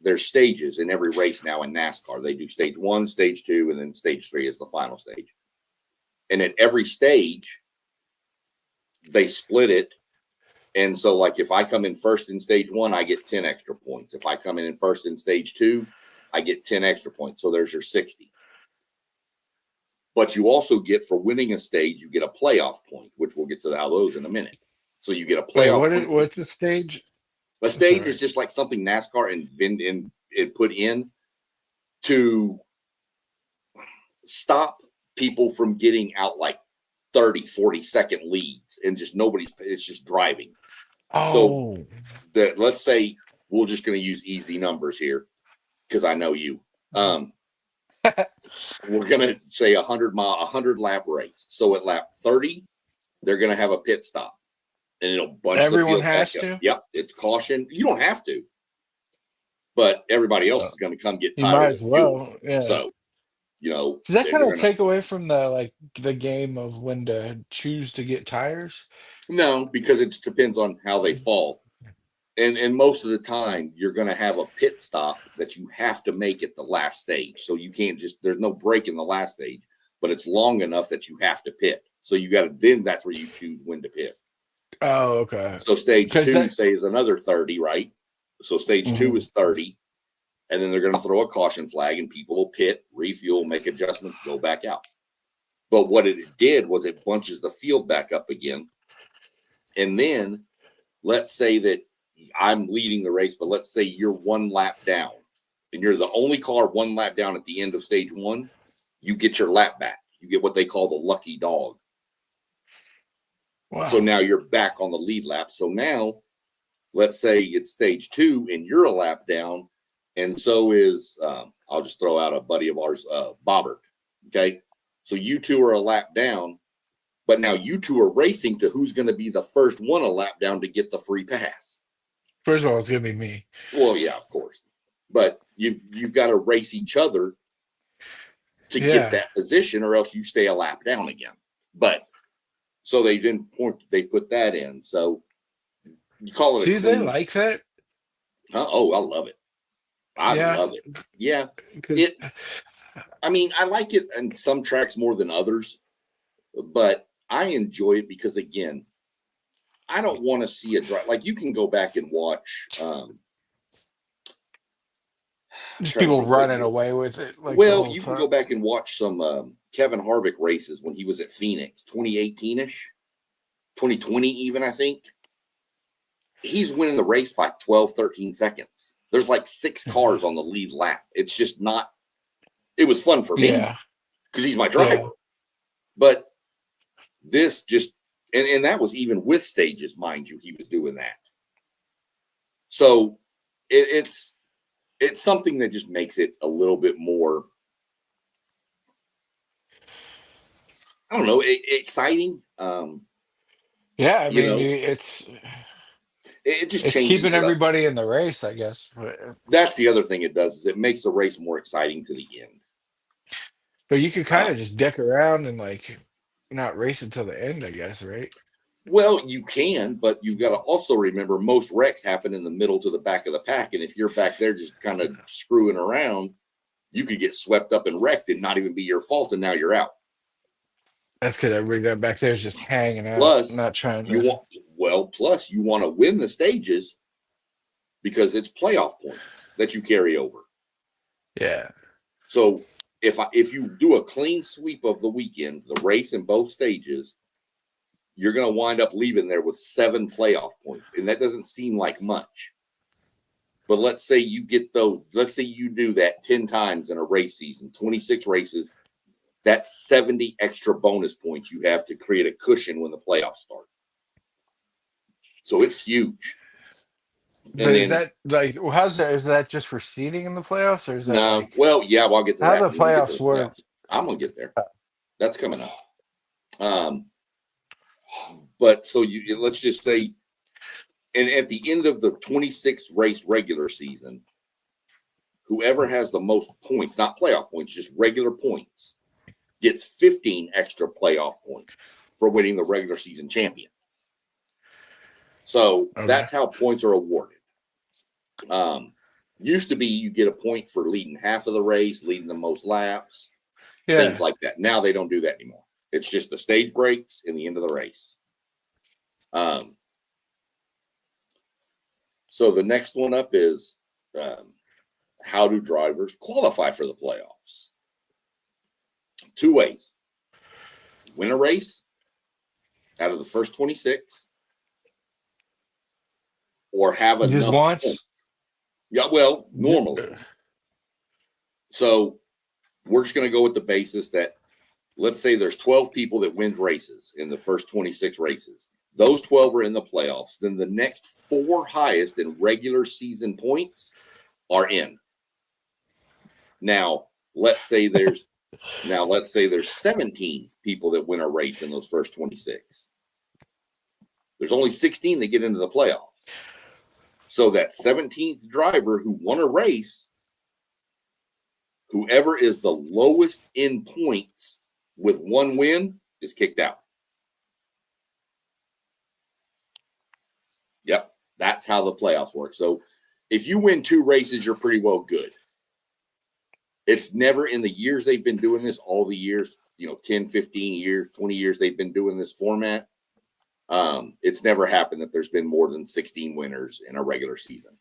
there's stages in every race now in NASCAR. They do stage 1, stage 2, and then stage 3 is the final stage. And at every stage, they split it. And so, like, if I come in first in stage 1, I get 10 extra points. If I come in first in stage 2, I get 10 extra points. So there's your 60. But you also get, for winning a stage, you get a playoff point, which we'll get to how those in a minute. So you get a Wait, playoff point. what's the stage? A stage is just like something NASCAR invented and put in to stop people from getting out like 30, 40-second leads and just it's just driving. Oh. So that, let's say we're just going to use easy numbers here because I know you. We're going to say 100 lap race. So at lap 30, they're going to have a pit stop and it'll bunch the field back up. Yep. It's caution. You don't have to, but everybody else is going to come get tires. You might as well. Yeah. So, does that kind of take away from the game of when to choose to get tires? No, because it depends on how they fall. And most of the time, you're going to have a pit stop that you have to make at the last stage. So you can't there's no break in the last stage, but it's long enough that you have to pit. So you got to, then that's where you choose when to pit. Oh, okay. So stage 2, say, is another 30, right? So stage 2 is 30. And then they're going to throw a caution flag and people will pit, refuel, make adjustments, go back out. But what it did was it bunches the field back up again. And then let's say that I'm leading the race, but let's say you're 1 lap down and you're the only car 1 lap down at the end of stage 1. You get your lap back. You get what they call the lucky dog. Wow. So now you're back on the lead lap. So now let's say it's stage 2 and you're a lap down. And so is, I'll just throw out a buddy of ours, Bobbert. Okay. So you two are a lap down, but now you two are racing to who's going to be the first one a lap down to get the free pass. First of all, it's going to be me. Well, yeah, of course. But you've got to race each other to get that position, or else you stay a lap down again. But so they put that in. So you call it Do they like that? Oh, I love it. I love it. Yeah. I mean, I like it in some tracks more than others, but I enjoy it because, again, I don't want to see a drive. Like, you can go back and watch. Just people running away with it. Well, you can go back and watch some Kevin Harvick races when he was at Phoenix, 2018-ish, 2020 even, I think. He's winning the race by 12, 13 seconds. There's like 6 cars on the lead lap. It's just not. It was fun for me because he's my driver. Yeah. But this just, and that was even with stages, mind you, he was doing that. So it's something that just makes it a little bit more, I don't know, exciting. Yeah, I mean, it just it's changes keeping everybody in the race, I guess. That's the other thing it does, is it makes the race more exciting to the end. But you could kind of just dick around and not race until the end, I guess, right? Well, you can, but you've got to also remember most wrecks happen in the middle to the back of the pack. And if you're back there just kind of screwing around, you could get swept up and wrecked and not even be your fault, and now you're out. That's because everybody back there is just hanging out, not trying to. Plus you want to win the stages because it's playoff points that you carry over. Yeah. So if you do a clean sweep of the weekend, the race in both stages, you're going to wind up leaving there with 7 playoff points. And that doesn't seem like much. But let's say you do that 10 times in a race season, 26 races, that's 70 extra bonus points you have to create a cushion when the playoffs start. So it's huge. But is that how's that? Is that just for seeding in the playoffs, or is that I'll get to how that. the playoffs work? I'm gonna get there. That's coming up. But so let's just say, and at the end of the 26 race regular season, whoever has the most points, not playoff points, just regular points, gets 15 extra playoff points for winning the regular season champion. So that's how points are awarded. Used to be you get a point for leading half of the race, leading the most laps, things like that. Now they don't do that anymore. It's just the stage breaks and the end of the race. So the next one up is how do drivers qualify for the playoffs? 2 ways. Win a race out of the first 26, or have enough just once. Points. Yeah, well, normally. So we're just going to go with the basis that, let's say there's 12 people that win races in the first 26 races. Those 12 are in the playoffs. Then the next 4 highest in regular season points are in. Now, let's say there's 17 people that win a race in those first 26. There's only 16 that get into the playoffs. So that 17th driver who won a race, whoever is the lowest in points with 1 win is kicked out. Yep, that's how the playoffs work. So if you win 2 races, you're pretty well good. It's never, in the years they've been doing this, all the years, 10, 15 years, 20 years they've been doing this format, it's never happened that there's been more than 16 winners in a regular season.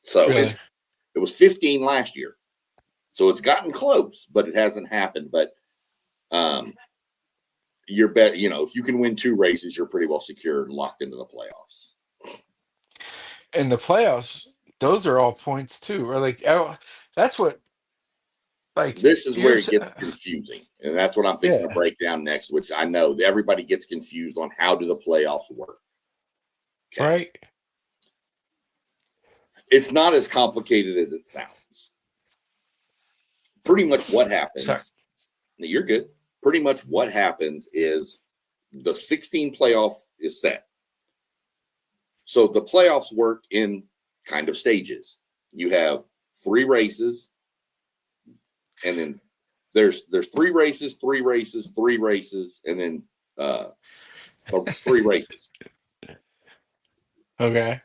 So Really? It was 15 last year. So it's gotten close, but it hasn't happened. But you're bet, if you can win 2 races, you're pretty well secured and locked into the playoffs. In the playoffs, those are all points too. Or that's what. This is where it gets confusing, and that's what I'm fixing to break down next. Which I know everybody gets confused on, how do the playoffs work? Okay. Right. It's not as complicated as it sounds. Pretty much what happens. Sorry. You're good. Pretty much what happens is the 16 playoff is set. So the playoffs work in kind of stages. You have 3 races, and then there's 3 races, 3 races, 3 races, and then 3 races. Okay.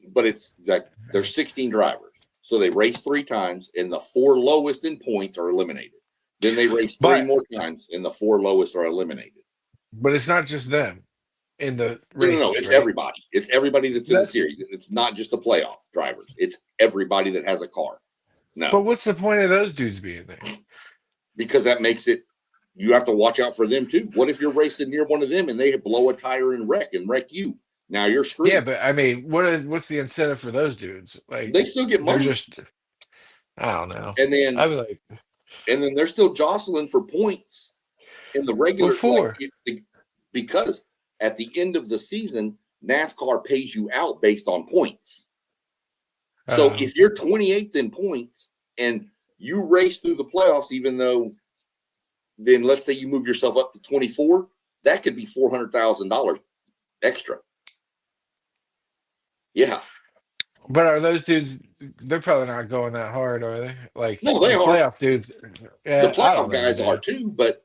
But it's like there's 16 drivers. So they race 3 times, and the 4 lowest in points are eliminated. Then they race 3 more times, and the 4 lowest are eliminated. But it's not just them in the races, No, it's right? Everybody. It's everybody that's in the series. It's not just the playoff drivers. It's everybody that has a car. No. But what's the point of those dudes being there? Because that makes it, you have to watch out for them too. What if you're racing near one of them and they blow a tire and wreck you? Now you're screwed. Yeah, but I mean, what's the incentive for those dudes? Like, they still get money. I don't know. And then I was and then they're still jostling for points in the regular. Because at the end of the season, NASCAR pays you out based on points. So if you're 28th in points and you race through the playoffs, even though, then let's say you move yourself up to 24, that could be $400,000 extra. Yeah. But are those dudes? They're probably not going that hard, are they? No, they are. Playoff dudes. Yeah, the playoff guys are too, but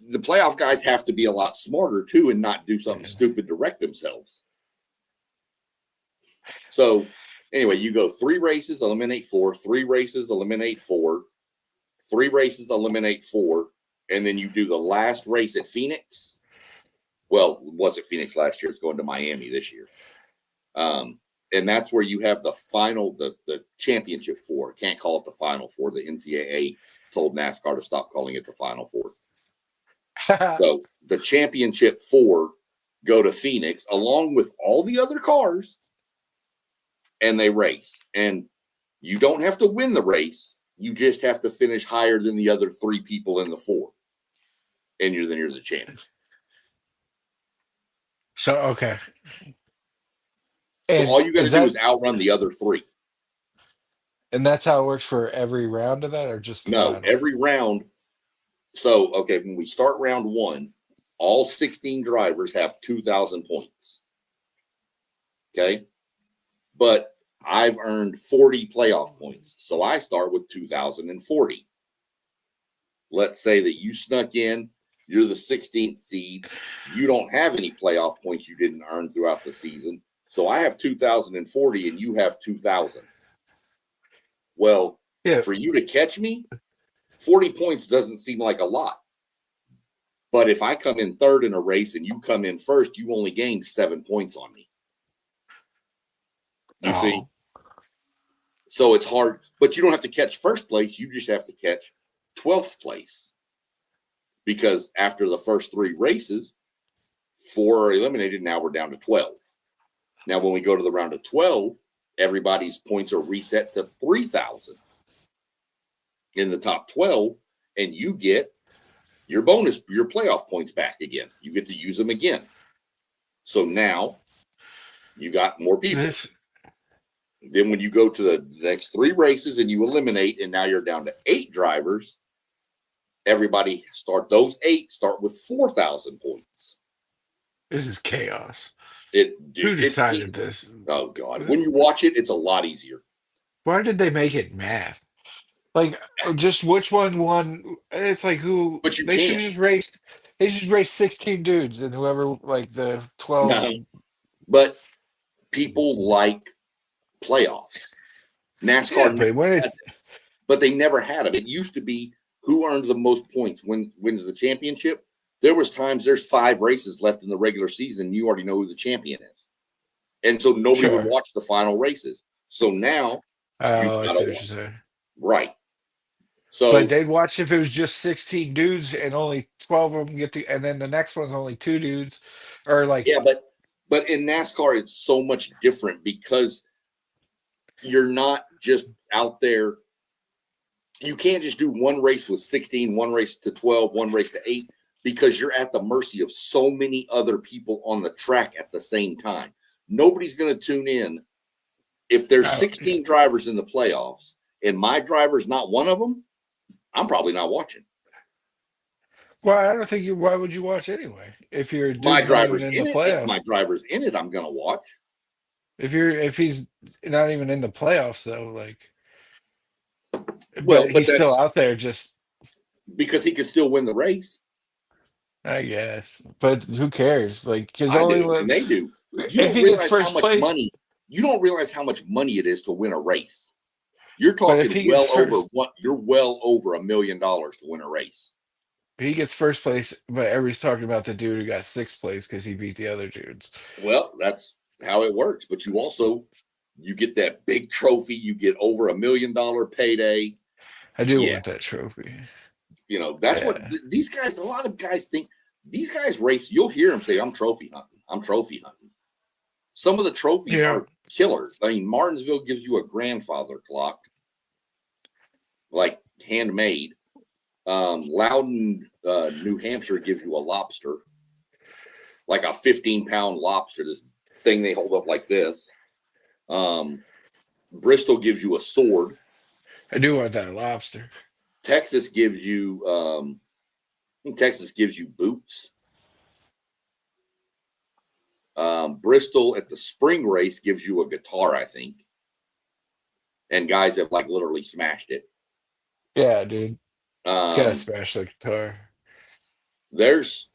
the playoff guys have to be a lot smarter too, and not do something stupid to wreck themselves. So anyway, you go 3 races, eliminate 4, 3 races, eliminate 4, 3 races, eliminate 4, and then you do the last race at Phoenix. Well, it was at Phoenix last year. It's going to Miami this year. And that's where you have the final, the championship 4. Can't call it the Final 4. The NCAA told NASCAR to stop calling it the Final 4. So the championship 4 go to Phoenix along with all the other cars, and they race. And you don't have to win the race. You just have to finish higher than the other 3 people in the 4. And you're the champion. So, okay. So all you got to do is outrun the other 3. And that's how it works for every round of that, or just no, every round. So, okay, when we start round 1, all 16 drivers have 2,000 points. Okay. But I've earned 40 playoff points. So I start with 2,040. Let's say that you snuck in, you're the 16th seed. You don't have any playoff points you didn't earn throughout the season. So I have 2,040 and you have 2,000. Well, for you to catch me, 40 points doesn't seem like a lot. But if I come in 3rd in a race and you come in 1st, you only gained 7 points on me. You see? So it's hard, but you don't have to catch 1st place. You just have to catch 12th place. Because after the first 3 races, 4 are eliminated. Now we're down to 12. Now, when we go to the round of 12, everybody's points are reset to 3,000 in the top 12, and you get your playoff points back again. You get to use them again. So now you got more people. Then when you go to the next 3 races and you eliminate, and now you're down to 8 drivers, everybody those 8 start with 4,000 points. This is chaos. Who decided this? Oh God! When you watch it, it's a lot easier. Why did they make it math? Like, just which one won? It's like who? But they should just race. They should race 16 dudes, and whoever like the 12. No, but people like playoffs. NASCAR, but they never had them. It used to be who earned the most points wins the championship. There was times there's 5 races left in the regular season. You already know who the champion is. And so nobody would watch the final races. So now, I see what you're saying. Right. So, but they'd watch if it was just 16 dudes and only 12 of them get to, and then the next one's only 2 dudes, or like. Yeah, but in NASCAR it's so much different because you're not just out there. You can't just do one race with 16, one race to 12, one race to 8, because you're at the mercy of so many other people on the track at the same time. Nobody's going to tune in. If there's 16 drivers in the playoffs and my driver's not one of them, I'm probably not watching. Well, I don't think why would you watch anyway? If you're my driver's in the playoffs. If my driver's in it, I'm going to watch. If he's not even in the playoffs though, like. Well, but he's still out there just because he could still win the race. I guess, but who cares? Like, because they do. You don't realize how much money. You don't realize how much money it is to win a race. You're talking You're well over $1 million to win a race. He gets first place, but everybody's talking about the dude who got 6th place because he beat the other dudes. Well, that's how it works. But you get that big trophy. You get over $1 million payday. I do want that trophy. That's what these guys. A lot of guys think these guys race. You'll hear them say, "I'm trophy hunting. I'm trophy hunting." Some of the trophies are killers. I mean, Martinsville gives you a grandfather clock, like handmade. Loudon, New Hampshire gives you a lobster, like a 15-pound lobster. This thing they hold up like this. Bristol gives you a sword. I do want that lobster. Texas gives you boots. Bristol at the spring race gives you a guitar, I think. And guys have like literally smashed it. Yeah, dude. Gotta smash the guitar. There's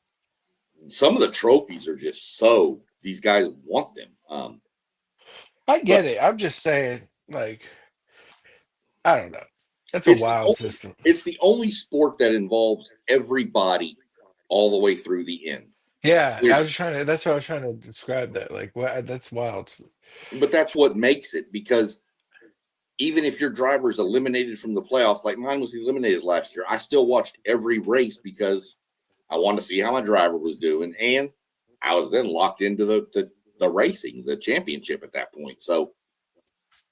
some of the trophies are just these guys want them. I get it. I'm just saying, like, I don't know. That's a wild system. It's the only sport that involves everybody all the way through the end. Yeah, that's what I was trying to describe that. Like, that's wild. But that's what makes it, because even if your driver is eliminated from the playoffs, like mine was eliminated last year, I still watched every race because I wanted to see how my driver was doing. And I was then locked into the racing, the championship at that point. So,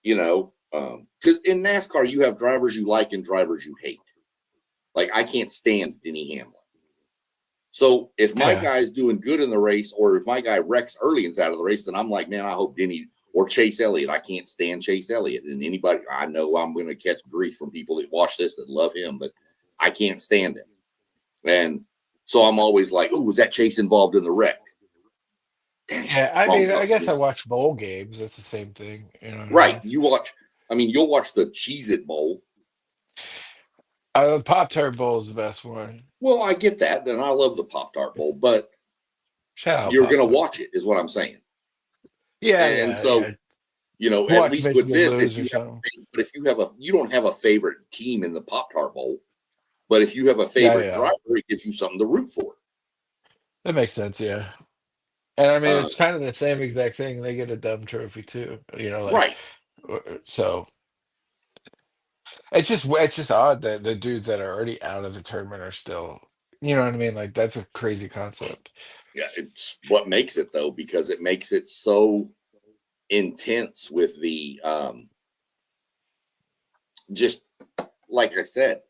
because in NASCAR, you have drivers you like and drivers you hate. Like, I can't stand Denny Hamlin. So if my guy's doing good in the race, or if my guy wrecks early inside of the race, then I'm like, man, I hope Denny or Chase Elliott. I can't stand Chase Elliott. And anybody, I know I'm going to catch grief from people that watch this that love him, but I can't stand him. And so I'm always like, oh, was that Chase involved in the wreck? Yeah, I mean, I guess I watch bowl games. That's the same thing. Right. You'll watch the Cheez-It Bowl. The Pop-Tart Bowl is the best one. Well, I get that, and I love the Pop-Tart Bowl, but you're going to watch it, is what I'm saying. Yeah, and so, at least with this, if you don't have a favorite team in the Pop-Tart Bowl, but if you have a favorite driver, it gives you something to root for. That makes sense, yeah. And I mean, it's kind of the same exact thing. They get a dumb trophy too, right? So it's just odd that the dudes that are already out of the tournament are still, you know what I mean? Like, that's a crazy concept. Yeah, it's what makes it though, because it makes it so intense with the just like I said,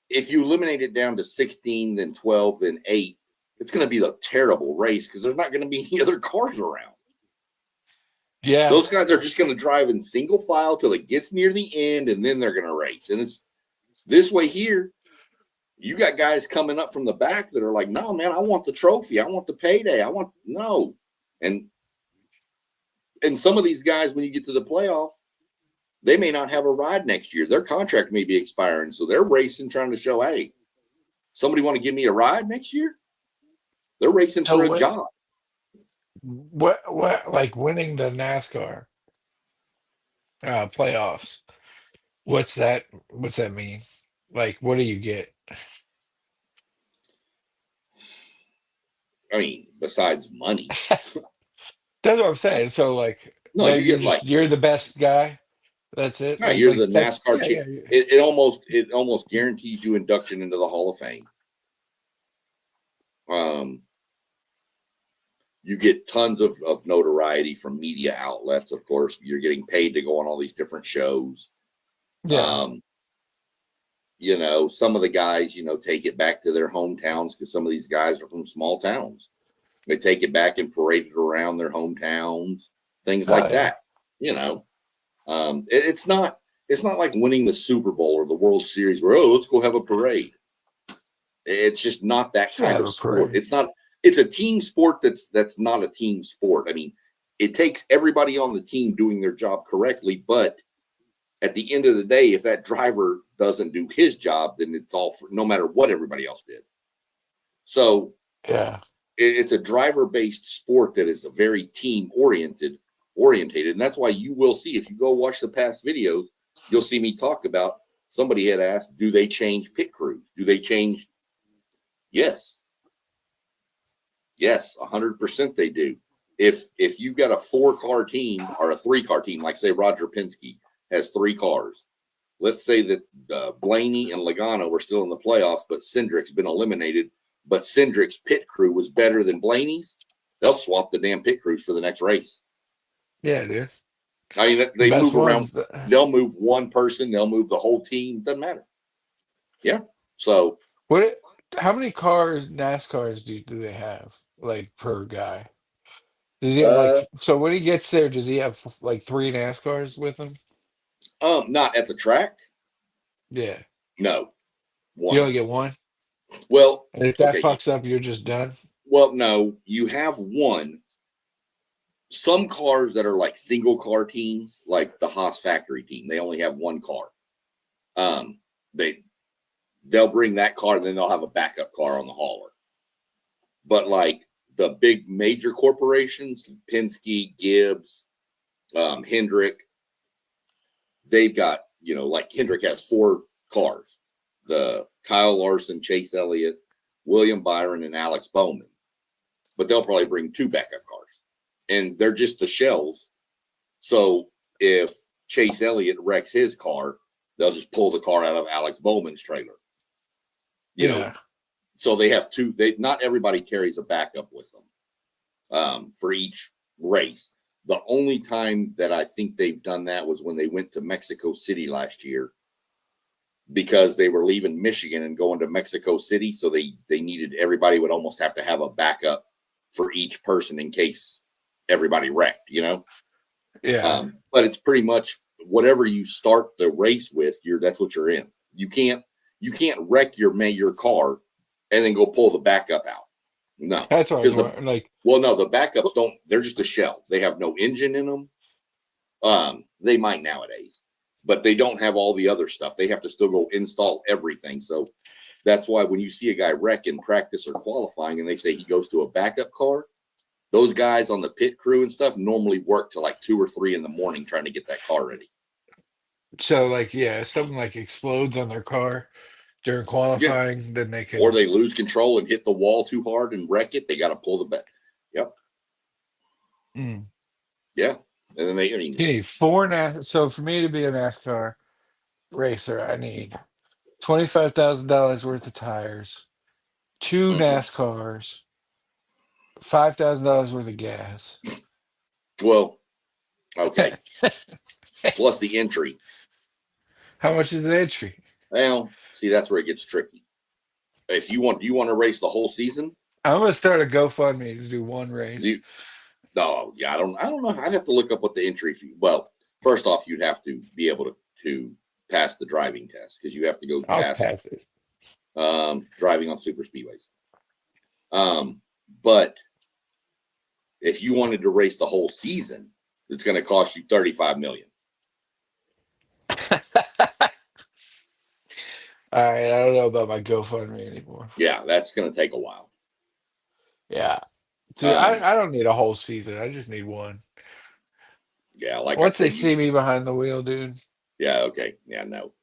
if you eliminate it down to 16, then 12, then 8, it's going to be a terrible race because there's not going to be any other cars around. Yeah. Those guys are just going to drive in single file till it gets near the end, and then they're going to race. And it's this way here. You got guys coming up from the back that are like, no, man, I want the trophy. I want the payday. No. And some of these guys, when you get to the playoffs, they may not have a ride next year. Their contract may be expiring. So they're racing, trying to show, hey, somebody want to give me a ride next year? They're racing for a job. What like winning the NASCAR playoffs? What's that mean? Like, what do you get? I mean, besides money. That's what I'm saying. So like, no, you're the best guy. That's it. No, you're the NASCAR chief. Yeah. It almost guarantees you induction into the Hall of Fame. You get tons of notoriety from media outlets. Of course, you're getting paid to go on all these different shows. Yeah. You know, some of the guys, take it back to their hometowns because some of these guys are from small towns. They take it back and parade it around their hometowns, things like that. It's not like winning the Super Bowl or the World Series where, let's go have a parade. It's just not that kind of sport. It's a team sport that's not a team sport. I mean, it takes everybody on the team doing their job correctly, but at the end of the day, if that driver doesn't do his job, then it's all no matter what everybody else did. So yeah, it's a driver-based sport that is a very team orientated, and that's why you will see, if you go watch the past videos, you'll see me talk about, somebody had asked, do they change pit crews? Do they change? Yes, 100% they do. If you've got a 4-car team or a 3-car team, like say Roger Penske has 3 cars, let's say that Blaney and Logano were still in the playoffs, but Cindric's been eliminated, but Cindric's pit crew was better than Blaney's, they'll swap the damn pit crews for the next race. Yeah, dude. I mean, they move around. They'll move one person. They'll move the whole team. Doesn't matter. Yeah. So how many NASCARs do they have, like, per guy? Does he have so when he gets there, does he have like 3 NASCARs with him? Not at the track. Yeah. No. 1. You only get 1? Well, and if that fucks up, you're just done? Well, no, you have 1. Some cars that are like single car teams, like the Haas factory team, they only have 1 car. They'll bring that car and then they'll have a backup car on the hauler. But like the big major corporations, Penske, Gibbs, Hendrick, they've got, like Hendrick has 4 cars. The Kyle Larson, Chase Elliott, William Byron, and Alex Bowman. But they'll probably bring 2 backup cars. And they're just the shells. So if Chase Elliott wrecks his car, they'll just pull the car out of Alex Bowman's trailer. You know, so they have 2. Not everybody carries a backup with them for each race. The only time that I think they've done that was when they went to Mexico City last year, because they were leaving Michigan and going to Mexico City. So they needed, everybody would almost have to have a backup for each person in case everybody wrecked, Yeah. But it's pretty much whatever you start the race with, that's what you're in. You can't wreck your car and then go pull the backup out. No. That's right. No, the backups don't, they're just a shell. They have no engine in them. They might nowadays, but they don't have all the other stuff. They have to still go install everything. So that's why when you see a guy wreck in practice or qualifying and they say he goes to a backup car, those guys on the pit crew and stuff normally work till like 2 or 3 in the morning trying to get that car ready. So if something like explodes on their car during qualifying, then they can, or they lose control and hit the wall too hard and wreck it. They got to pull the back. Yep. Yeah. And then you need 4 So for me to be a NASCAR racer, I need $25,000 worth of tires, 2 NASCARs, $5,000 worth of gas. Well, Okay. Plus the entry. How much is the entry? Well, see, that's where it gets tricky. If you want, do you want to race the whole season? I'm gonna start a GoFundMe to do one race. No, yeah, I don't know. I'd have to look up what the entry fee. Well, first off, you'd have to be able to pass the driving test because you have to go I'll pass it. Driving on super speedways. But if you wanted to race the whole season, it's going to cost you $35 million. All right, I don't know about my GoFundMe anymore. Yeah, that's going to take a while. Yeah, dude, I don't need a whole season. I just need one. Yeah, like once I said, they see me behind the wheel, dude. Yeah, okay. Yeah, no.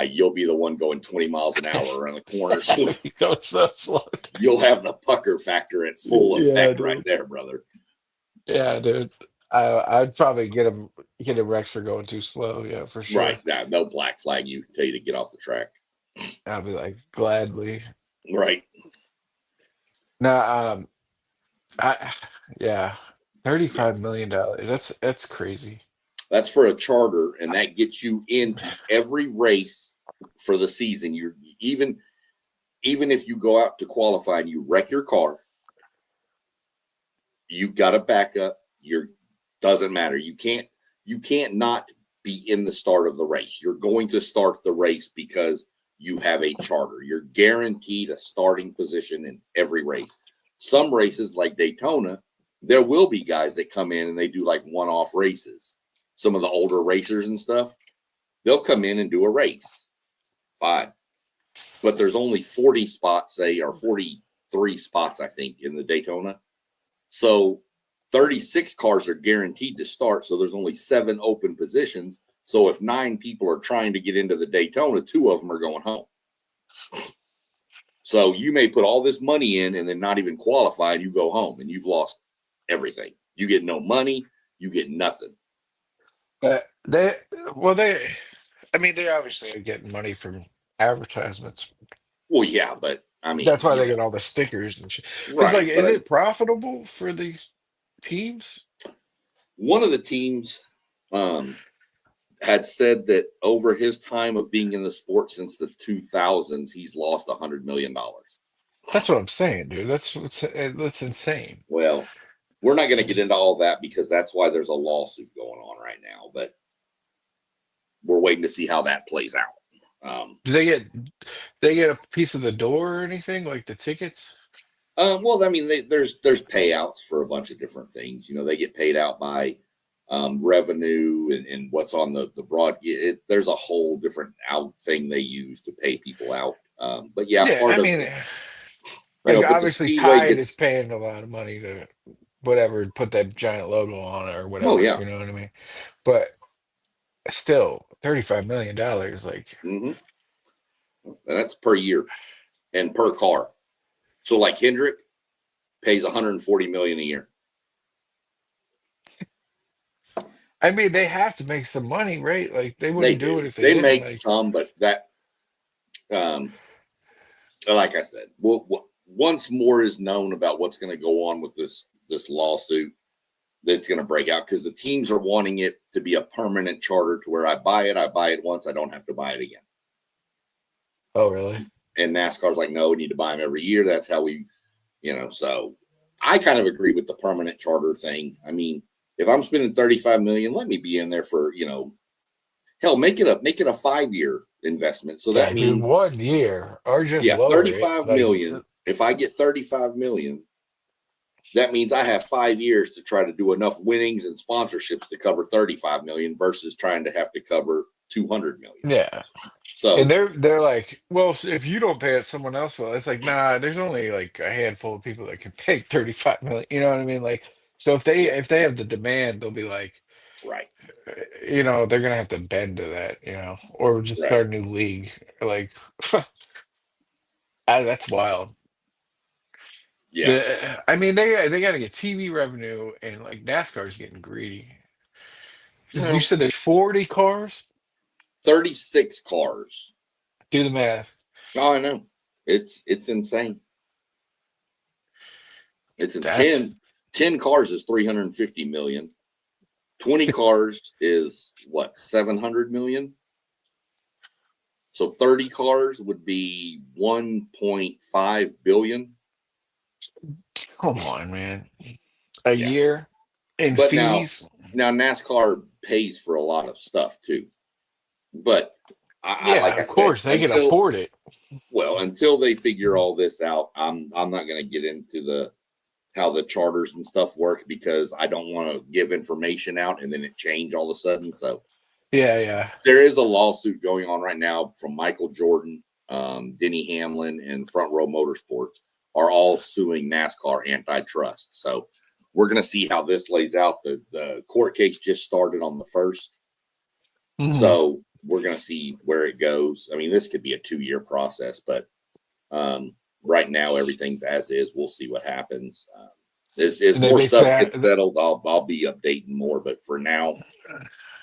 You'll be the one going 20 miles an hour around the corners. You go so slow. You'll have the pucker factor at full effect right there, brother. Yeah, dude. I'd probably get him Rex for going too slow. Yeah, for sure. Right. Yeah, they'll black flag you, tell you to get off the track. I'll be like, gladly. Right. Now, $35 million. That's crazy. That's for a charter, and that gets you into every race for the season. You're even if you go out to qualify and you wreck your car, you got a backup. Doesn't matter. You can't not be in the start of the race. You're going to start the race because you have a charter. You're guaranteed a starting position in every race. Some races like Daytona, there will be guys that come in and they do like one-off races. Some of the older racers and stuff, they'll come in and do a race. Fine. But there's only 40 spots, say, or 43 spots, I think, in the Daytona. So 36 cars are guaranteed to start. So there's only 7 open positions. So if 9 people are trying to get into the Daytona, 2 of them are going home. So you may put all this money in and then not even qualify, and you go home and you've lost everything. You get no money. You get nothing. They obviously are getting money from advertisements. Well, yeah, but I mean, that's why they get all the stickers and shit. Right, is it profitable for these teams? One of the teams had said that over his time of being in the sport since the 2000s, he's lost $100 million. That's what I'm saying, dude. That's insane. Well, we're not going to get into all that because that's why there's a lawsuit going on right now. But we're waiting to see how that plays out. Do they get a piece of the door or anything like the tickets? Well, I mean, there's payouts for a bunch of different things. You know, they get paid out by revenue and what's on the broad. There's a whole different thing they use to pay people out. But obviously Tide is paying a lot of money to whatever, put that giant logo on it or whatever. Oh, yeah. You know what I mean? But still, $35 million, like. Mm-hmm. And that's per year and per car. So like Hendrick pays $140 million a year. I mean, they have to make some money, right? Like they wouldn't do it if they didn't. Make some, but that, like I said, once more is known about what's going to go on with this lawsuit, that's going to break out because the teams are wanting it to be a permanent charter to where I buy it once, I don't have to buy it again. Oh, really? And NASCAR's like, no, we need to buy them every year. That's how we, so I kind of agree with the permanent charter thing. I mean, if I'm spending $35 million, let me be in there for, hell, make it a 5-year investment. So that means 1 year or just $35 million. If I get $35 million, that means I have 5 years to try to do enough winnings and sponsorships to cover $35 million versus trying to have to cover $200 million. Yeah. So and they're like, well, if you don't pay it, someone else will. It's like, nah, there's only like a handful of people that can pay $35 million. You know what I mean? Like, so if they have the demand, they'll be like, right. They're gonna have to bend to that, or just start a new league. Like, that's wild. Yeah. I mean, they got to get TV revenue, and like NASCAR's getting greedy. You said there's 40 cars. 36 cars. Do the math. Oh, I know. It's insane. It's insane. 10 cars is 350 million. 20 cars is what, 700 million? So 30 cars would be 1.5 billion. Come on, man. A year in but fees. Now NASCAR pays for a lot of stuff too. But like I of said, course they can afford it. Well, until they figure all this out, I'm not going to get into how the charters and stuff work, because I don't want to give information out and then it change all of a sudden. So yeah, there is a lawsuit going on right now from Michael Jordan, Denny Hamlin, and Front Row Motorsports are all suing NASCAR antitrust. So we're going to see how this lays out. The court case just started on the 1st. Mm-hmm. So we're going to see where it goes. I mean, this could be a 2-year process, but right now everything's as is. We'll see what happens. As more stuff gets settled, I'll be updating more. But for now,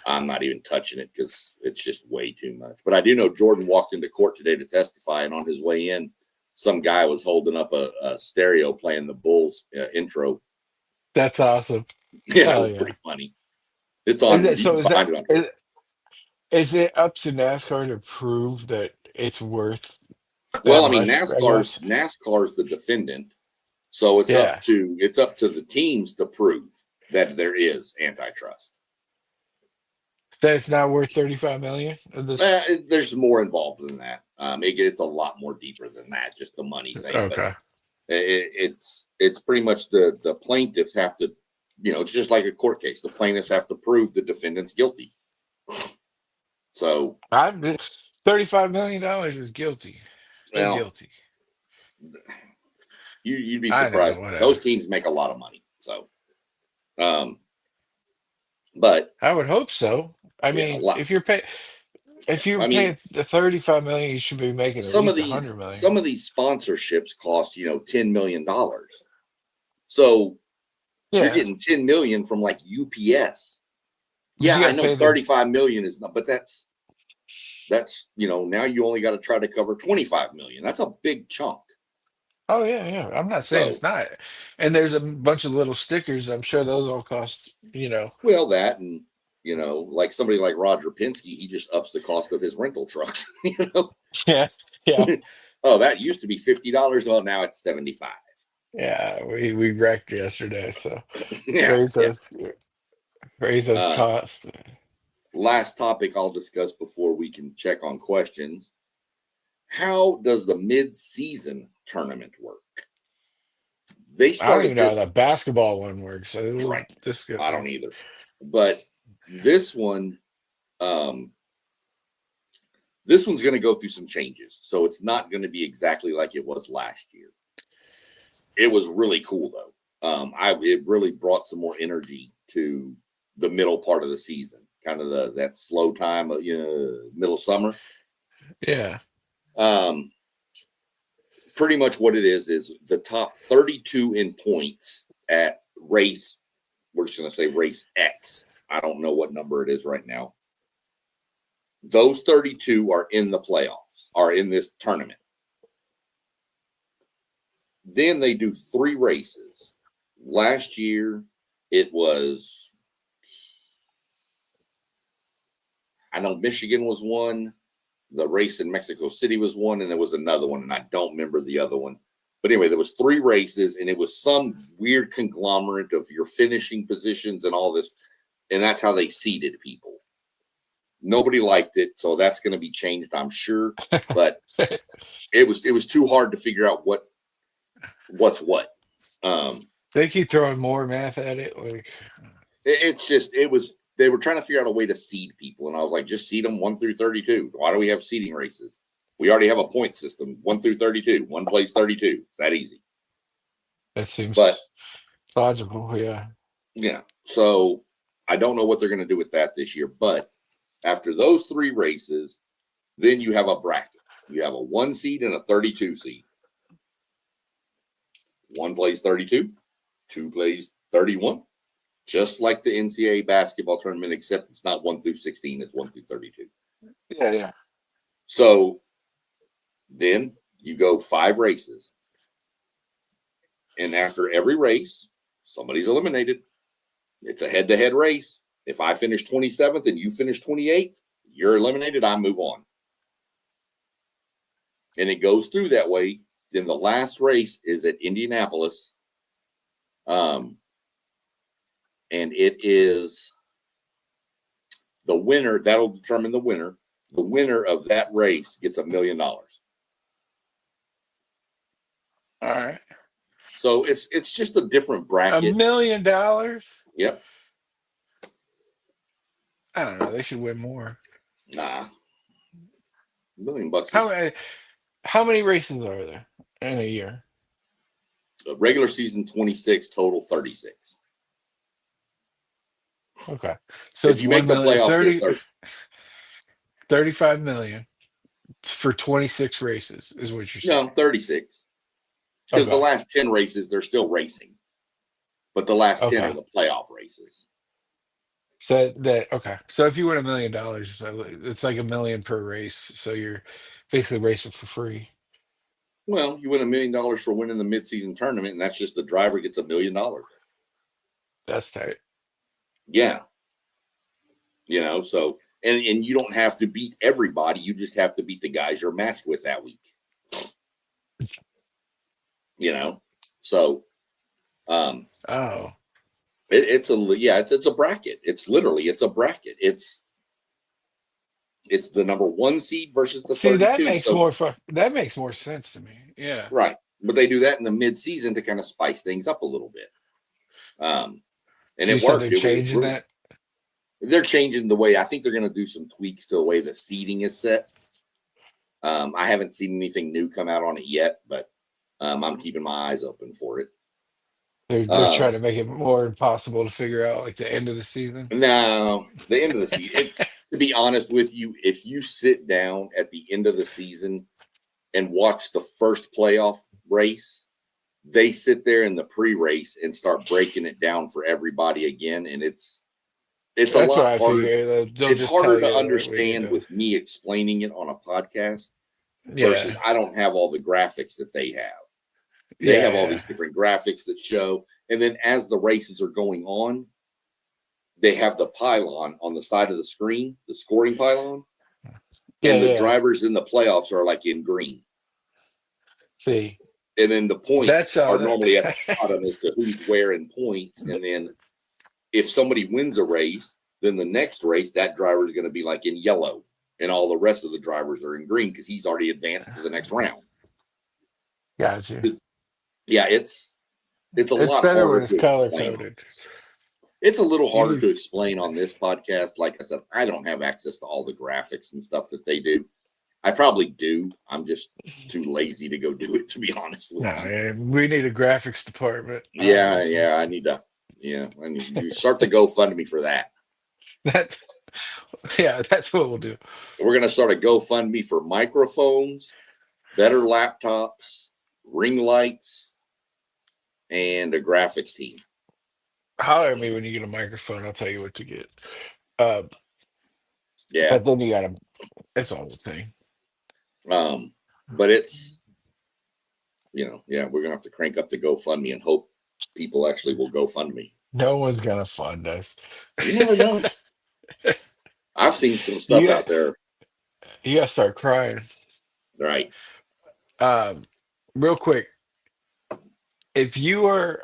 I'm not even touching it because it's just way too much. But I do know Jordan walked into court today to testify, and on his way in, some guy was holding up a stereo playing the Bulls intro. That's awesome. Yeah, it was pretty funny. It's on. Is it up to NASCAR to prove that it's worth? Well, I mean, NASCAR's the defendant, so it's up to the teams to prove that there is antitrust. That it's not worth $35 million. There's more involved than that. It's a lot more deeper than that. Just the money thing. Okay. But it's pretty much the plaintiffs have to, it's just like a court case. The plaintiffs have to prove the defendant's guilty. So $35 million is guilty. Well, guilty. You'd be surprised. Those teams make a lot of money. So, but I would hope so. I mean, if you're paying the $35 million, you should be making at least $100 million. Some of these sponsorships cost $10 million. So you're getting $10 million from like UPS. Yeah, I know 35 million is not, but that's now you only got to try to cover 25 million. That's a big chunk. Oh yeah. I'm not saying it's not. And there's a bunch of little stickers. I'm sure those all cost, Well, that and like somebody like Roger Penske, he just ups the cost of his rental trucks. Yeah. Oh, that used to be $50. Well, now it's $75. Yeah, we wrecked yesterday, so raise those costs. Last topic I'll discuss before we can check on questions. How does the mid-season tournament work? They started. I don't even know how the basketball one works. So right. I don't either. But this one, this one's going to go through some changes. So it's not going to be exactly like it was last year. It was really cool though. It really brought some more energy to the middle part of the season, kind of that slow time of middle summer. Yeah. Pretty much what it is the top 32 in points at race. We're just going to say race X. I don't know what number it is right now. Those 32 are in the playoffs, are in this tournament. Then they do 3 races. Last year, it was, I know Michigan was one. The race in Mexico City was one, and there was another one, and I don't remember the other one. But anyway, there was 3 races, and it was some weird conglomerate of your finishing positions and all this, and that's how they seeded people. Nobody liked it, so that's going to be changed, I'm sure. But it was too hard to figure out what's what. They keep throwing more math at it. They were trying to figure out a way to seed people, and I was like, just seed them 1 through 32. Why do we have seeding races? We already have a point system, 1 through 32. One plays 32. It's that easy. That seems logical, yeah. Yeah. So I don't know what they're going to do with that this year, but after those 3 races, then you have a bracket. You have a 1 seed and a 32 seed. 1 plays 32, 2 plays 31. Just like the NCAA basketball tournament, except it's not 1 through 16, it's 1 through 32. Yeah. So then you go 5 races. And after every race, somebody's eliminated. It's a head-to-head race. If I finish 27th and you finish 28th, you're eliminated. I move on. And it goes through that way. Then the last race is at Indianapolis. And it is the winner. That'll determine the winner. The winner of that race gets $1 million. All right. So it's just a different bracket. $1 million? Yep. I don't know. They should win more. Nah. $1 million. How many races are there in a year? Regular season 26, total 36. Okay. So if you make the playoffs, 35 million for 26 races is what you're saying. No, 36. Because the last 10 races, they're still racing. But the last 10 are the playoff races. So So if you win $1 million, it's like $1 million per race. So you're basically racing for free. Well, you win $1 million for winning the midseason tournament, and that's just the driver gets $1 million. That's tight. Yeah. So and you don't have to beat everybody. You just have to beat the guys you're matched with that week. So it's a bracket. It's a bracket. It's the number 1 seed versus the 32. That makes more sense to me. Yeah. Right. But they do that in the mid-season to kind of spice things up a little bit. And it worked. They're changing that? They're changing the way. I think they're going to do some tweaks to the way the seating is set. I haven't seen anything new come out on it yet, but I'm keeping my eyes open for it. They're trying to make it more impossible to figure out, like the end of the season. No, the end of the season. To be honest with you, if you sit down at the end of the season and watch the first playoff race, they sit there in the pre-race and start breaking it down for everybody again, and it's a lot harder. It's harder to understand with me explaining it on a podcast versus I don't have all the graphics that they have. They have all these different graphics that show, and then as the races are going on, they have the pylon on the side of the screen, the scoring pylon, and the drivers in the playoffs are like in green. See, and then the points are normally at the bottom as to who's wearing points, and then if somebody wins a race, then the next race that driver is going to be like in yellow, and all the rest of the drivers are in green because he's already advanced to the next round. Gotcha. Yeah, it's a lot better harder when it's color coded. It's a little harder to explain on this podcast. Like I said, I don't have access to all the graphics and stuff that they do. I probably do. I'm just too lazy to go do it, to be honest with you. Man, we need a graphics department. I need to start the GoFundMe for that. That's what we'll do. We're going to start a GoFundMe for microphones, better laptops, ring lights, and a graphics team. Holler at me when you get a microphone. I'll tell you what to get. But then you got it's all the thing. But it's, we're going to have to crank up the GoFundMe and hope people actually will GoFundMe. No one's going to fund us. You never know. I've seen some stuff out there. You got to start crying. Right. Real quick. If you were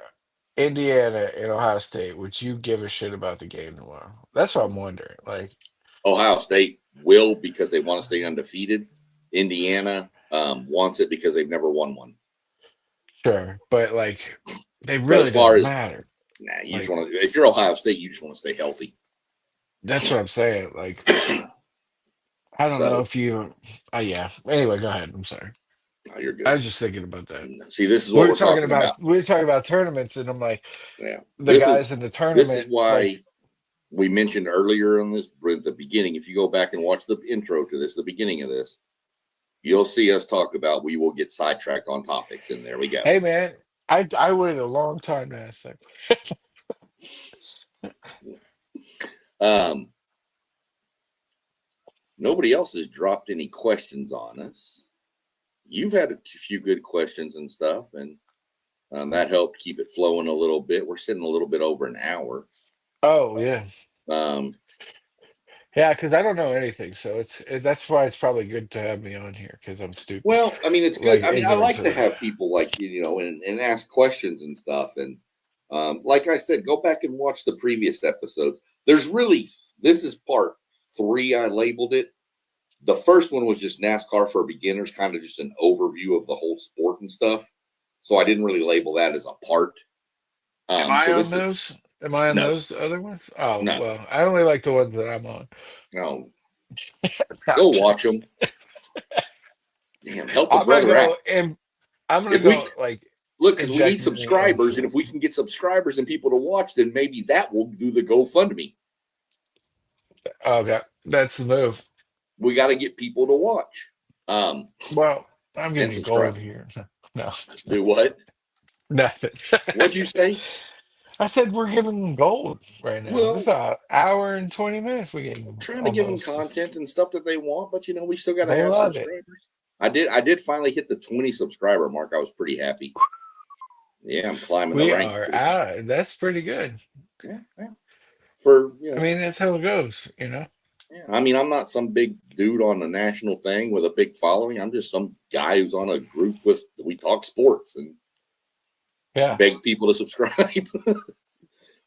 Indiana and Ohio State, would you give a shit about the game tomorrow? That's what I'm wondering. Like, Ohio State will because they want to stay undefeated. Indiana wants it because they've never won one. Sure, but like they really don't matter. Nah, you just want to. If you're Ohio State, you just want to stay healthy. That's what I'm saying. Like, I don't know if you. Anyway, go ahead. I'm sorry. No, you're good. I was just thinking about that. See, this is what we're talking about. We were talking about tournaments, and I'm like, the guys in the tournament. This is why we mentioned earlier on this at the beginning. If you go back and watch the intro to this, the beginning of this, you'll see us talk about. We will get sidetracked on topics, and there we go. Hey, man, I waited a long time to ask that. Nobody else has dropped any questions on us. You've had a few good questions and stuff, and That helped keep it flowing a little bit. We're sitting a little bit over an hour. Oh yeah. Um, Yeah, because I don't know anything, so that's why it's probably good to have me on here because I'm stupid. well, I mean, it's Like good. I mean, I ignorance like to of have people like you, and ask questions and stuff. And like I said, go back and watch the previous episodes. This is part 3. I labeled it. The first one was just NASCAR for beginners, kind of just an overview of the whole sport and stuff. So I didn't really label that as a part. Am I So on those? Am I on no, those other ones? Oh no, well, I only like the ones that I'm on. no. I'm Go watch just- them. Damn, help a I'm gonna brother go out. and I'm gonna If we go like look, because we need inject me and subscribers, and if stuff. we can get subscribers and people to watch, then maybe that will do the GoFundMe. Okay, that's the move. We got to get people to watch. Well, I'm And getting subscribe. gold here. No, Do what? nothing. What'd you say? I said we're giving them gold right now. This is Well, an hour and 20 minutes we gave them trying to give them almost. content and stuff that they want, but we still got to They have love it. subscribers. I did finally hit the 20 subscriber mark. I was pretty happy. Yeah, I'm climbing the We ranks. are out. That's pretty good. Yeah, yeah. For I mean, that's how it goes, Yeah. I mean, I'm not some big dude on a national thing with a big following. I'm just some guy who's on a group we talk sports and Yeah. beg people to subscribe.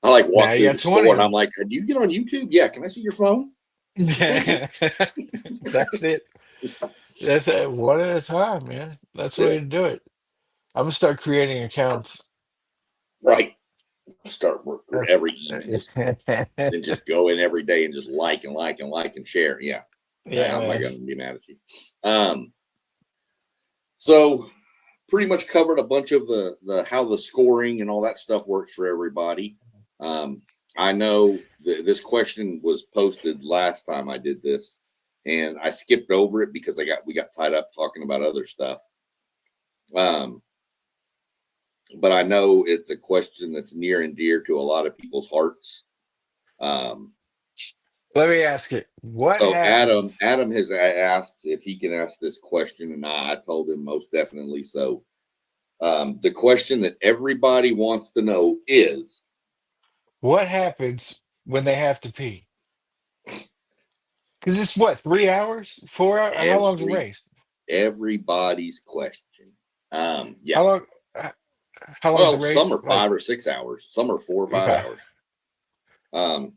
I like walk Now you through got the store 20. and I'm like, do you get on YouTube? Yeah. Can I see your phone? That's it. That's it. One at a time, man. That's the way to do it. I'm gonna start creating accounts. Right. Start work That's every evening. Then just go in every day and just like and share. Yeah. yeah, I'm not man. gonna be mad at you. So pretty much covered a bunch of the how the scoring and all that stuff works for everybody. I know this question was posted last time I did this, and I skipped over it because we got tied up talking about other stuff. But I know it's a question that's near and dear to a lot of people's hearts. Let me ask it. What So happens? Adam has asked if he can ask this question, and I told him most definitely so. The question that everybody wants to know is, What happens when they have to pee? Because it's what, 3 hours, 4 hours? How long's the race? everybody's question. Yeah. How long? How long's the Well, some race? are 5 or 6 hours. Some are 4 or 5 Okay. hours.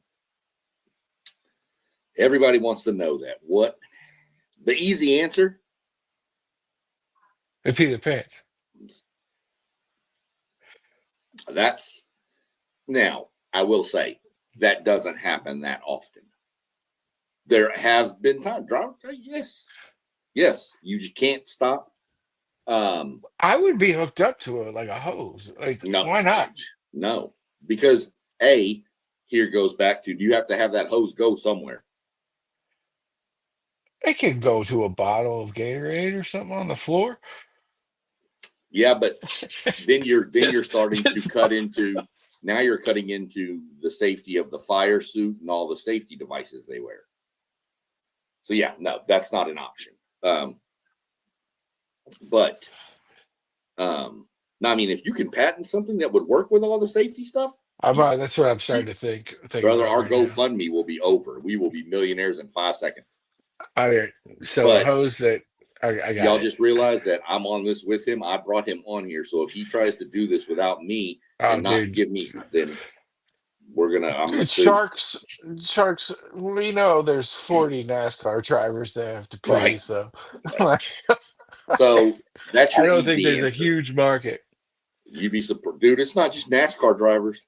Everybody wants to know that. What the easy answer? They pee their pants. That's now. I will say that doesn't happen that often. There have been times. Yes. You just can't stop. I would be hooked up to like a hose. Like, No, why not? No, because here goes back to, do you have to have that hose go somewhere? It could go to a bottle of Gatorade or something on the floor. Yeah, but then you're starting to just cut into, now you're cutting into the safety of the fire suit and all the safety devices they wear. So yeah, no, that's not an option. But I mean, if you can patent something that would work with all the safety stuff, that's what I'm starting to think. Brother, our right now. GoFundMe will be over. We will be millionaires in 5 seconds. So But a hose that I got. Y'all just realize that I'm on this with him. I brought him on here. So if he tries to do this without me and not give me, then I'm gonna sue. Sharks. We know there's 40 NASCAR drivers that have to pee. Right. So, so that's your. I don't think easy there's answer. a huge market. You'd be surprised, dude. It's not just NASCAR drivers.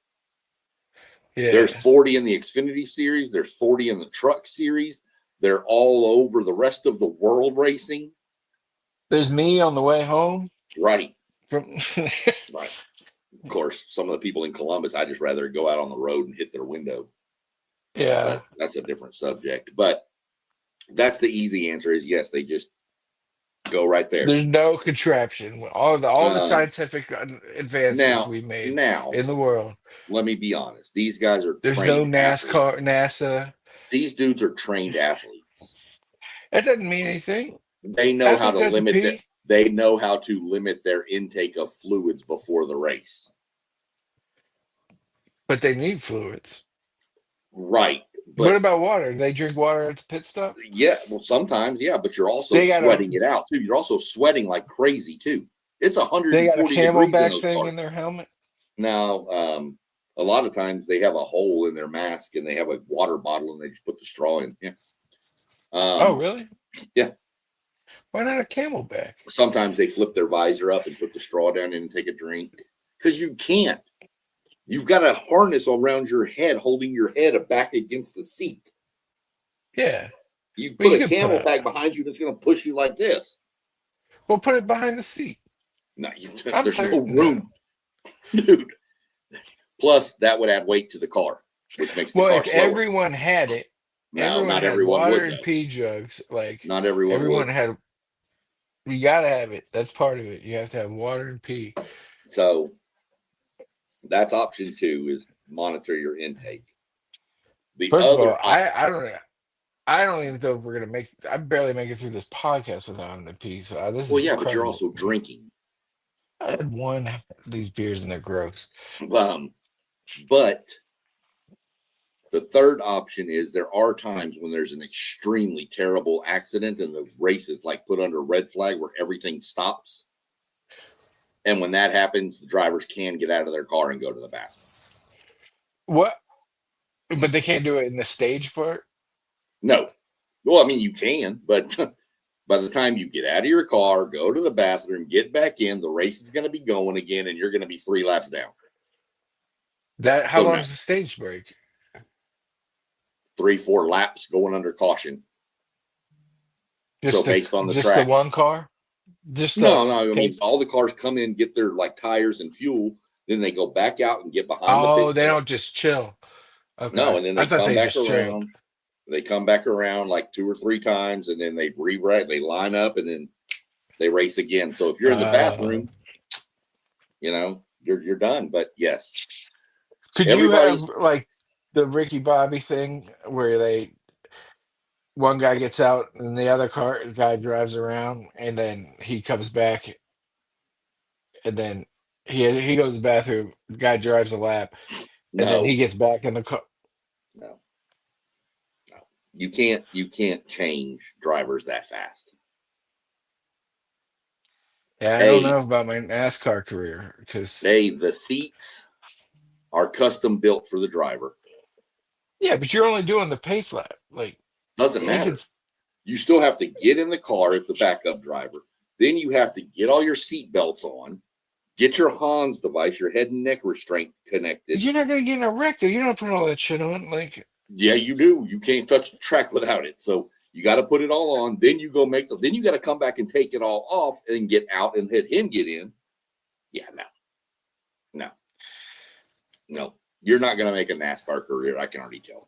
Yeah. There's 40 in the Xfinity series. There's 40 in the truck series. They're all over the rest of the world racing. There's me on the way home. Right. From Right. Of course, some of the people in Columbus, I just rather go out on the road and hit their window. Yeah. But that's a different subject. But that's the easy answer is yes, they just go right there. There's no contraption. All the scientific advancements we made in the world. Let me be honest. These guys are There's trained no NASCAR, athletes. NASA. These dudes are trained athletes. That doesn't mean anything. They know how to limit that. they know how to limit their intake of fluids before the race. But they need fluids. Right. But what about water? They drink water at the pit stop? Yeah, well, sometimes, yeah, but you're also sweating it out too. You're also sweating like crazy too. It's 140 they got a degrees in Camelback those thing cars. in their helmet. Now, a lot of times they have a hole in their mask and they have a water bottle and they just put the straw in. Yeah. Oh, really? Yeah. Why not a Camelback? Sometimes they flip their visor up and put the straw down and take a drink because you can't. You've got a harness around your head, holding your head back against the seat. Yeah. You put a Camelback behind you that's going to push you like this. Well, put it behind the seat. No, there's no room, dude. Plus, that would add weight to the car, which makes the car if slower. Everyone had it. No, not everyone would. Water and pee jugs. Like not everyone would. Had. You gotta have it. That's part of it. You have to have water and pee. So that's option 2 is monitor your intake. First of all, I don't even know if we're gonna make. I barely make it through this podcast without having to pee. So this is incredible. But you're also drinking. I had one of these beers and they're gross. But the third option is there are times when there's an extremely terrible accident and the race is like put under red flag where everything stops. And when that happens, the drivers can get out of their car and go to the bathroom. What? But they can't do it in the stage part? No. Well, I mean, you can, but by the time you get out of your car, go to the bathroom, get back in, the race is going to be going again, and you're going to be 3 laps down. How long is the stage break? 3-4 laps going under caution. Based on the track. Just the one car? No. I mean, all the cars come in, get their tires and fuel, then they go back out and get behind the pit. They don't just chill. Okay. No, and then they come back around. They come back around like 2 or 3 times, and then they they line up, and then they race again. So if you're in the bathroom, you're done. But yes, could you have like the Ricky Bobby thing where one guy gets out and the other guy drives around, and then he comes back, and then he goes to the bathroom. The guy drives a lap, and then he gets back in the car. No. You can't change drivers that fast. Yeah, I don't know about my NASCAR career because the seats are custom built for the driver. Yeah, but you're only doing the pace lap. Like, doesn't matter. You still have to get in the car as the backup driver. Then you have to get all your seat belts on, get your Hans device, your head and neck restraint connected. You're not going to get in a wreck, though. You're not putting all that shit on. Like, yeah, you do. You can't touch the track without it. So you got to put it all on. Then you go then you got to come back and take it all off and get out and let him get in. Yeah, no. You're not going to make a NASCAR career. I can already tell.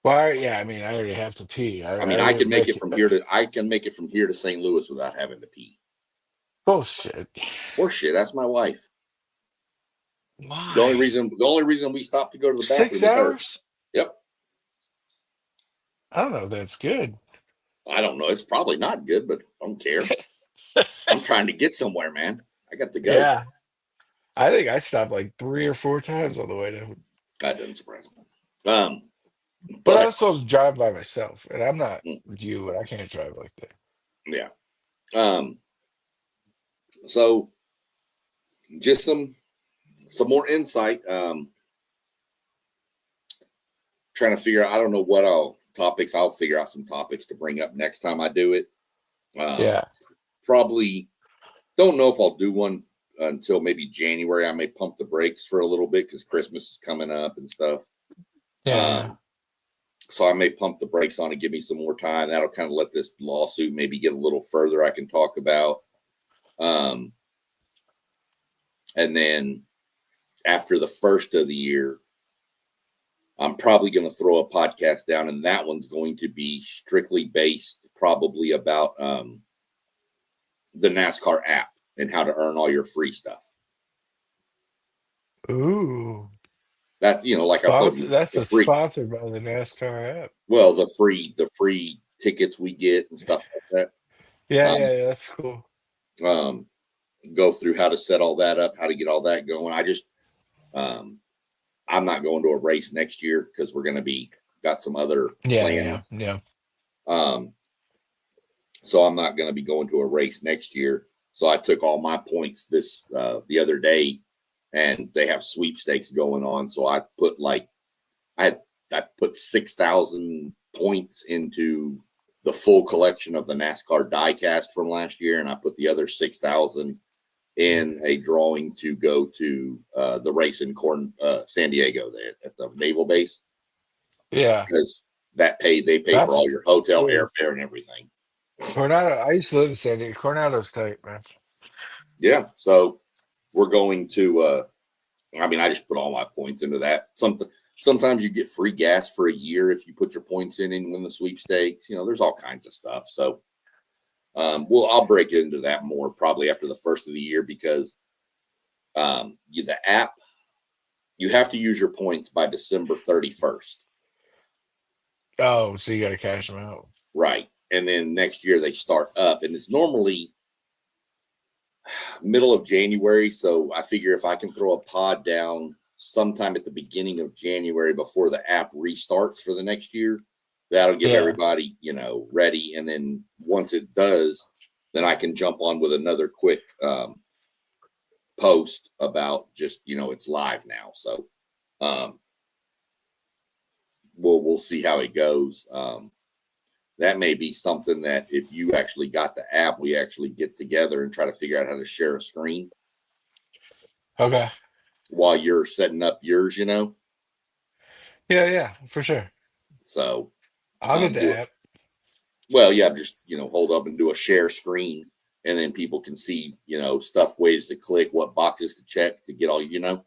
Well, yeah. I mean, I already have to pee. I can make it from here to St. Louis without having to pee. Bullshit. That's my wife. Why? The only reason we stopped to go to the bathroom. 6 hours? Yep. I don't know if that's good. I don't know. It's probably not good, but I don't care. I'm trying to get somewhere, man. I got to go. Yeah. I think I stopped like 3 or 4 times on the way down. That doesn't surprise me. But I was supposed to drive by myself, and I'm not you, and I can't drive like that. Yeah. So just some more insight. Trying to figure out, I don't know what I'll figure out some topics to bring up next time I do it. Probably don't know if I'll do one until maybe January. I may pump the brakes for a little bit because Christmas is coming up and stuff. So I may pump the brakes on and give me some more time. That'll kind of let this lawsuit maybe get a little further I can talk about. And then after the first of the year, I'm probably going to throw a podcast down, and that one's going to be strictly based probably about the NASCAR app and how to earn all your free stuff. Ooh. That's, like I told you. That's sponsored by the NASCAR app. Well, the free tickets we get and stuff like that. Yeah, that's cool. Go through how to set all that up, how to get all that going. I'm not going to a race next year because we're going to be got some other plans. Yeah. So I'm not going to be going to a race next year. So I took all my points the other day, and they have sweepstakes going on. So I put I put 6,000 points into the full collection of the NASCAR diecast from last year, and I put the other 6,000 in a drawing to go to the race in San Diego there at the naval base. Yeah, because they pay for all your hotel, airfare, and everything. Coronado. I used to live in San Diego. Coronado's tight, man. Yeah, so we're going to. I just put all my points into that. Sometimes you get free gas for a year if you put your points in and win the sweepstakes. There's all kinds of stuff. So, I'll break into that more probably after the first of the year because the app, you have to use your points by December 31st. Oh, so you got to cash them out. Right. And then next year they start up, and it's normally middle of January. So I figure if I can throw a pod down sometime at the beginning of January before the app restarts for the next year, that'll give everybody, ready. And then once it does, then I can jump on with another quick post about just, it's live now. So we'll see how it goes. That may be something that if you actually got the app, we actually get together and try to figure out how to share a screen. Okay. While you're setting up yours, Yeah, for sure. So I'll get the app. Well, yeah, just hold up and do a share screen, and then people can see stuff, ways to click, what boxes to check to get all Yeah.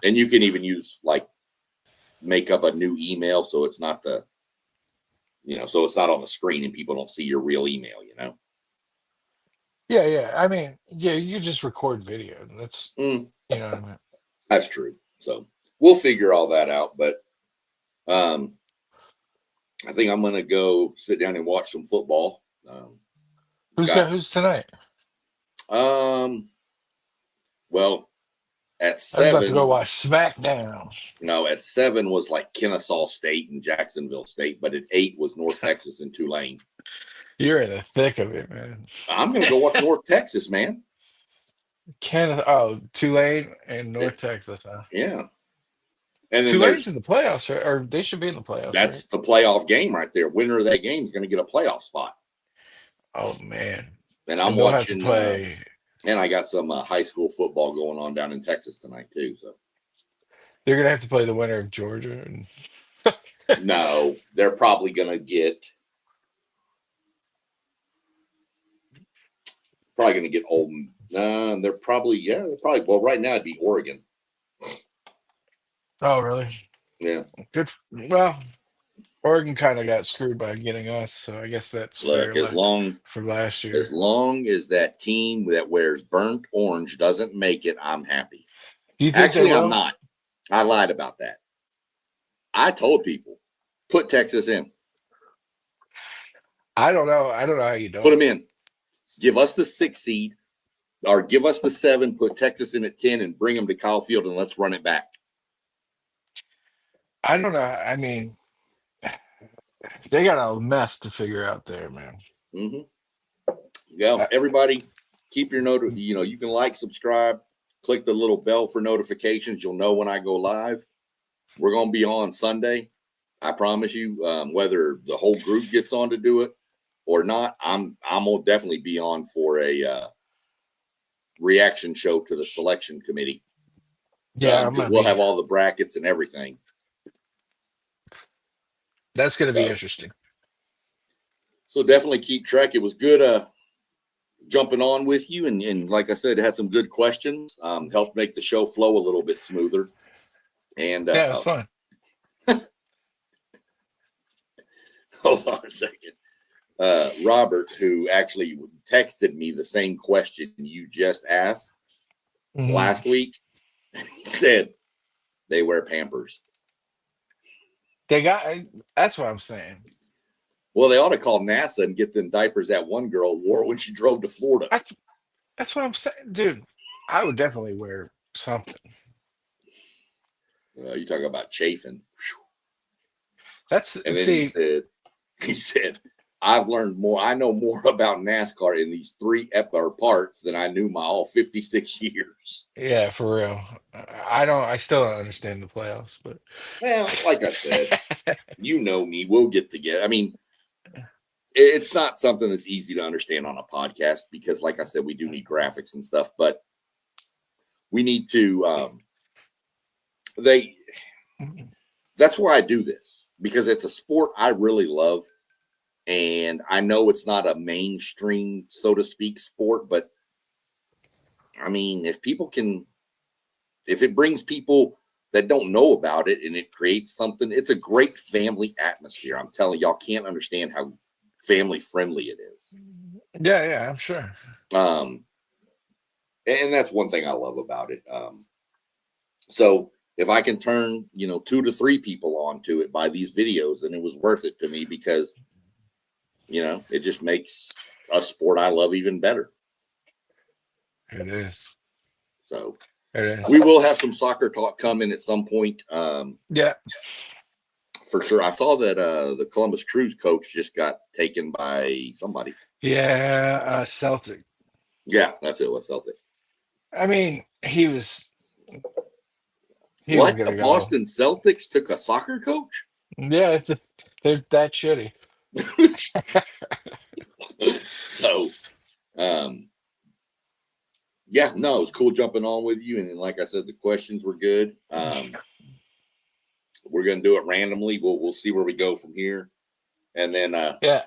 And you can even use make up a new email so it's not so it's not on the screen and people don't see your real email. Yeah. I mean, you just record video. That's what I mean. That's true. So we'll figure all that out, but I think I'm gonna go sit down and watch some football. Who's tonight? Well, at I was about to 7, go watch SmackDown. no, at 7 was Kennesaw State and Jacksonville State, but at 8 was North Texas and Tulane. You're in the thick of it, man. I'm gonna go watch North Texas, man. Tulane and North Texas, huh? Yeah. And then Tulane's in the playoffs, right? Or they should be in the playoffs. That's the playoff game right there. Winner of that game is going to get a playoff spot. Oh man! And I'm watching. And I got some high school football going on down in Texas tonight too. So they're gonna have to play the winner of Georgia. No, they're probably gonna get. Old. They're probably. Well, right now it'd be Oregon. Oh really? Yeah. Good. Well, Oregon kind of got screwed by getting us, so I guess that's for last year. As long as that team that wears burnt orange doesn't make it, I'm happy. You think Actually, I'm not. I lied about that. I told people, put Texas in. I don't know how you don't. Put them in. Give us the 6 seed, or give us the 7. Put Texas in at 10, and bring them to Kyle Field, and let's run it back. I don't know. I mean, they got a mess to figure out there, man. Mm-hmm. Yeah, everybody, keep your note. You can subscribe, click the little bell for notifications. You'll know when I go live. We're going to be on Sunday. I promise you. Whether the whole group gets on to do it or not, I'm gonna definitely be on for a reaction show to the selection committee. Yeah, because we'll have all the brackets and everything. That's going to be interesting. So definitely keep track. It was good jumping on with you. And like I said, had some good questions. Helped make the show flow a little bit smoother. And yeah, it was fun. Hold on a second. Robert, who actually texted me the same question you just asked last week, he said they wear Pampers. That's what I'm saying. Well, they ought to call NASA and get them diapers that one girl wore when she drove to Florida. That's what I'm saying, dude. I would definitely wear something. You talk about chafing. And then he said, I've learned more. I know more about NASCAR in these 3 parts than I knew my all 56 years. Yeah, for real. I still don't understand the playoffs, but well, like I said, you know me. We'll get together. I mean, it's not something that's easy to understand on a podcast because, like I said, we do need graphics and stuff, but we need to. That's why I do this, because it's a sport I really love, and I know it's not a mainstream, so to speak, sport, but I mean, if it brings people that don't know about it and it creates something, it's a great family atmosphere. I'm telling y'all, can't understand how family friendly it is. Yeah, I'm sure. And that's one thing I love about it. So if I can turn, 2 to 3 people onto it by these videos, then it was worth it to me because, it just makes a sport I love even better. It is. So it is. We will have some soccer talk coming at some point. Yeah. For sure. I saw that the Columbus Crews coach just got taken by somebody. Yeah, Celtic. Yeah, that's it. Celtic. I mean, he was what? gonna The go. Boston Celtics took a soccer coach? Yeah, they're that shitty. So, yeah, no, it was cool jumping on with you. And then, like I said, the questions were good. We're gonna do it randomly. We'll see where we go from here. And then yeah.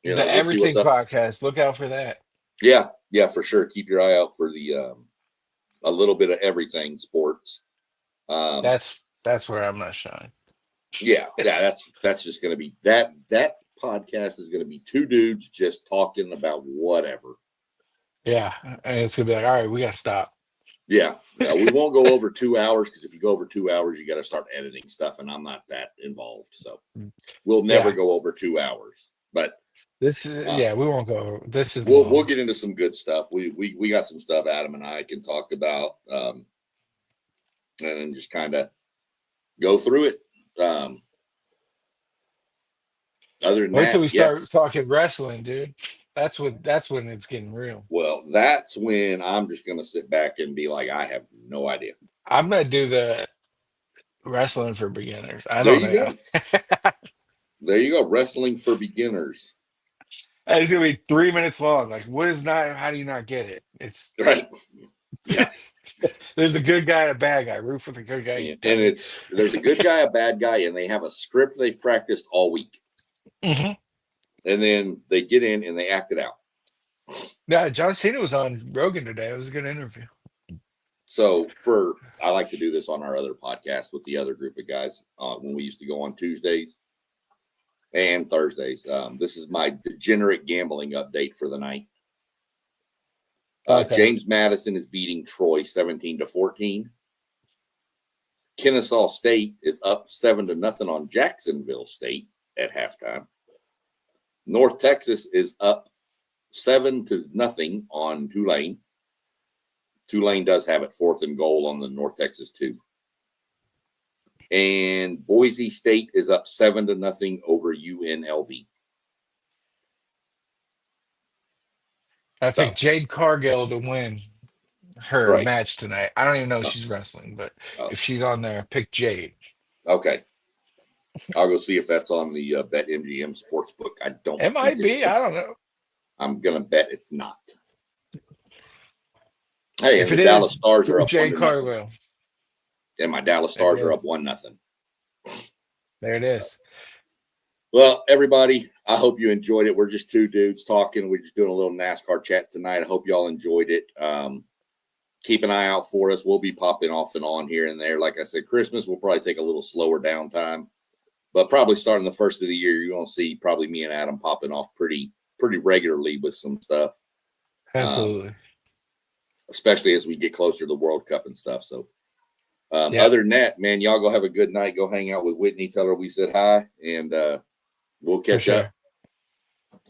The we'll Everything podcast. Look out for that. Yeah, for sure. Keep your eye out for the a little bit of everything sports. That's where I'm not shy. Yeah, that's just gonna be that podcast is gonna be 2 dudes just talking about whatever. Yeah, and it's gonna be like, all right, we gotta stop. Yeah, we won't go over 2 hours because if you go over 2 hours, you got to start editing stuff, and I'm not that involved, so we'll never go over 2 hours. But this is we won't go. This is we'll get into some good stuff. We got some stuff Adam and I can talk about, and then just kind of go through it. Other than wait till we yeah. start talking wrestling, dude. That's when it's getting real. Well, that's when I'm just gonna sit back and be like, I have no idea. I'm gonna do the wrestling for beginners. There you go. There you go. Wrestling for beginners. And it's gonna be 3 minutes long. Like, what is not? How do you not get it? It's right. Yeah. There's a good guy and a bad guy. Root for the good guy. Yeah. And there's a good guy, a bad guy, and they have a script they've practiced all week. Mm-hmm. And then they get in and they act it out. Yeah, John Cena was on Rogan today. It was a good interview. So I like to do this on our other podcast with the other group of guys when we used to go on Tuesdays and Thursdays. This is my degenerate gambling update for the night. Okay. James Madison is beating Troy 17-14. Kennesaw State is up 7-0 on Jacksonville State at halftime. North Texas is up 7-0 on Tulane. Tulane does have it 4th and goal on the North Texas 2. And Boise State is up 7-0 over UNLV. I picked Jade Cargill to win her match tonight. I don't even know if she's wrestling, but if she's on there, pick Jade. Okay. I'll go see if that's on the BetMGM Sportsbook. I don't. It might be. I don't know. I'm gonna bet it's not. Hey, if and the Dallas Stars are up Jade Cargill. And my Dallas Stars are up 1-0. There it is. Well, everybody, I hope you enjoyed it. We're just 2 dudes talking. We're just doing a little NASCAR chat tonight. I hope y'all enjoyed it. Keep an eye out for us. We'll be popping off and on here and there. Like I said, Christmas will probably take a little slower downtime, but probably starting the first of the year, you're going to see probably me and Adam popping off pretty regularly with some stuff. Absolutely. Especially as we get closer to the World Cup and stuff. So other than that, man, y'all go have a good night. Go hang out with Whitney. Tell her we said hi. And We'll catch up.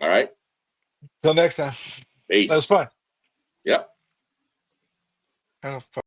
All right. Till next time. Peace. That was fun. Yep. Kind of fun.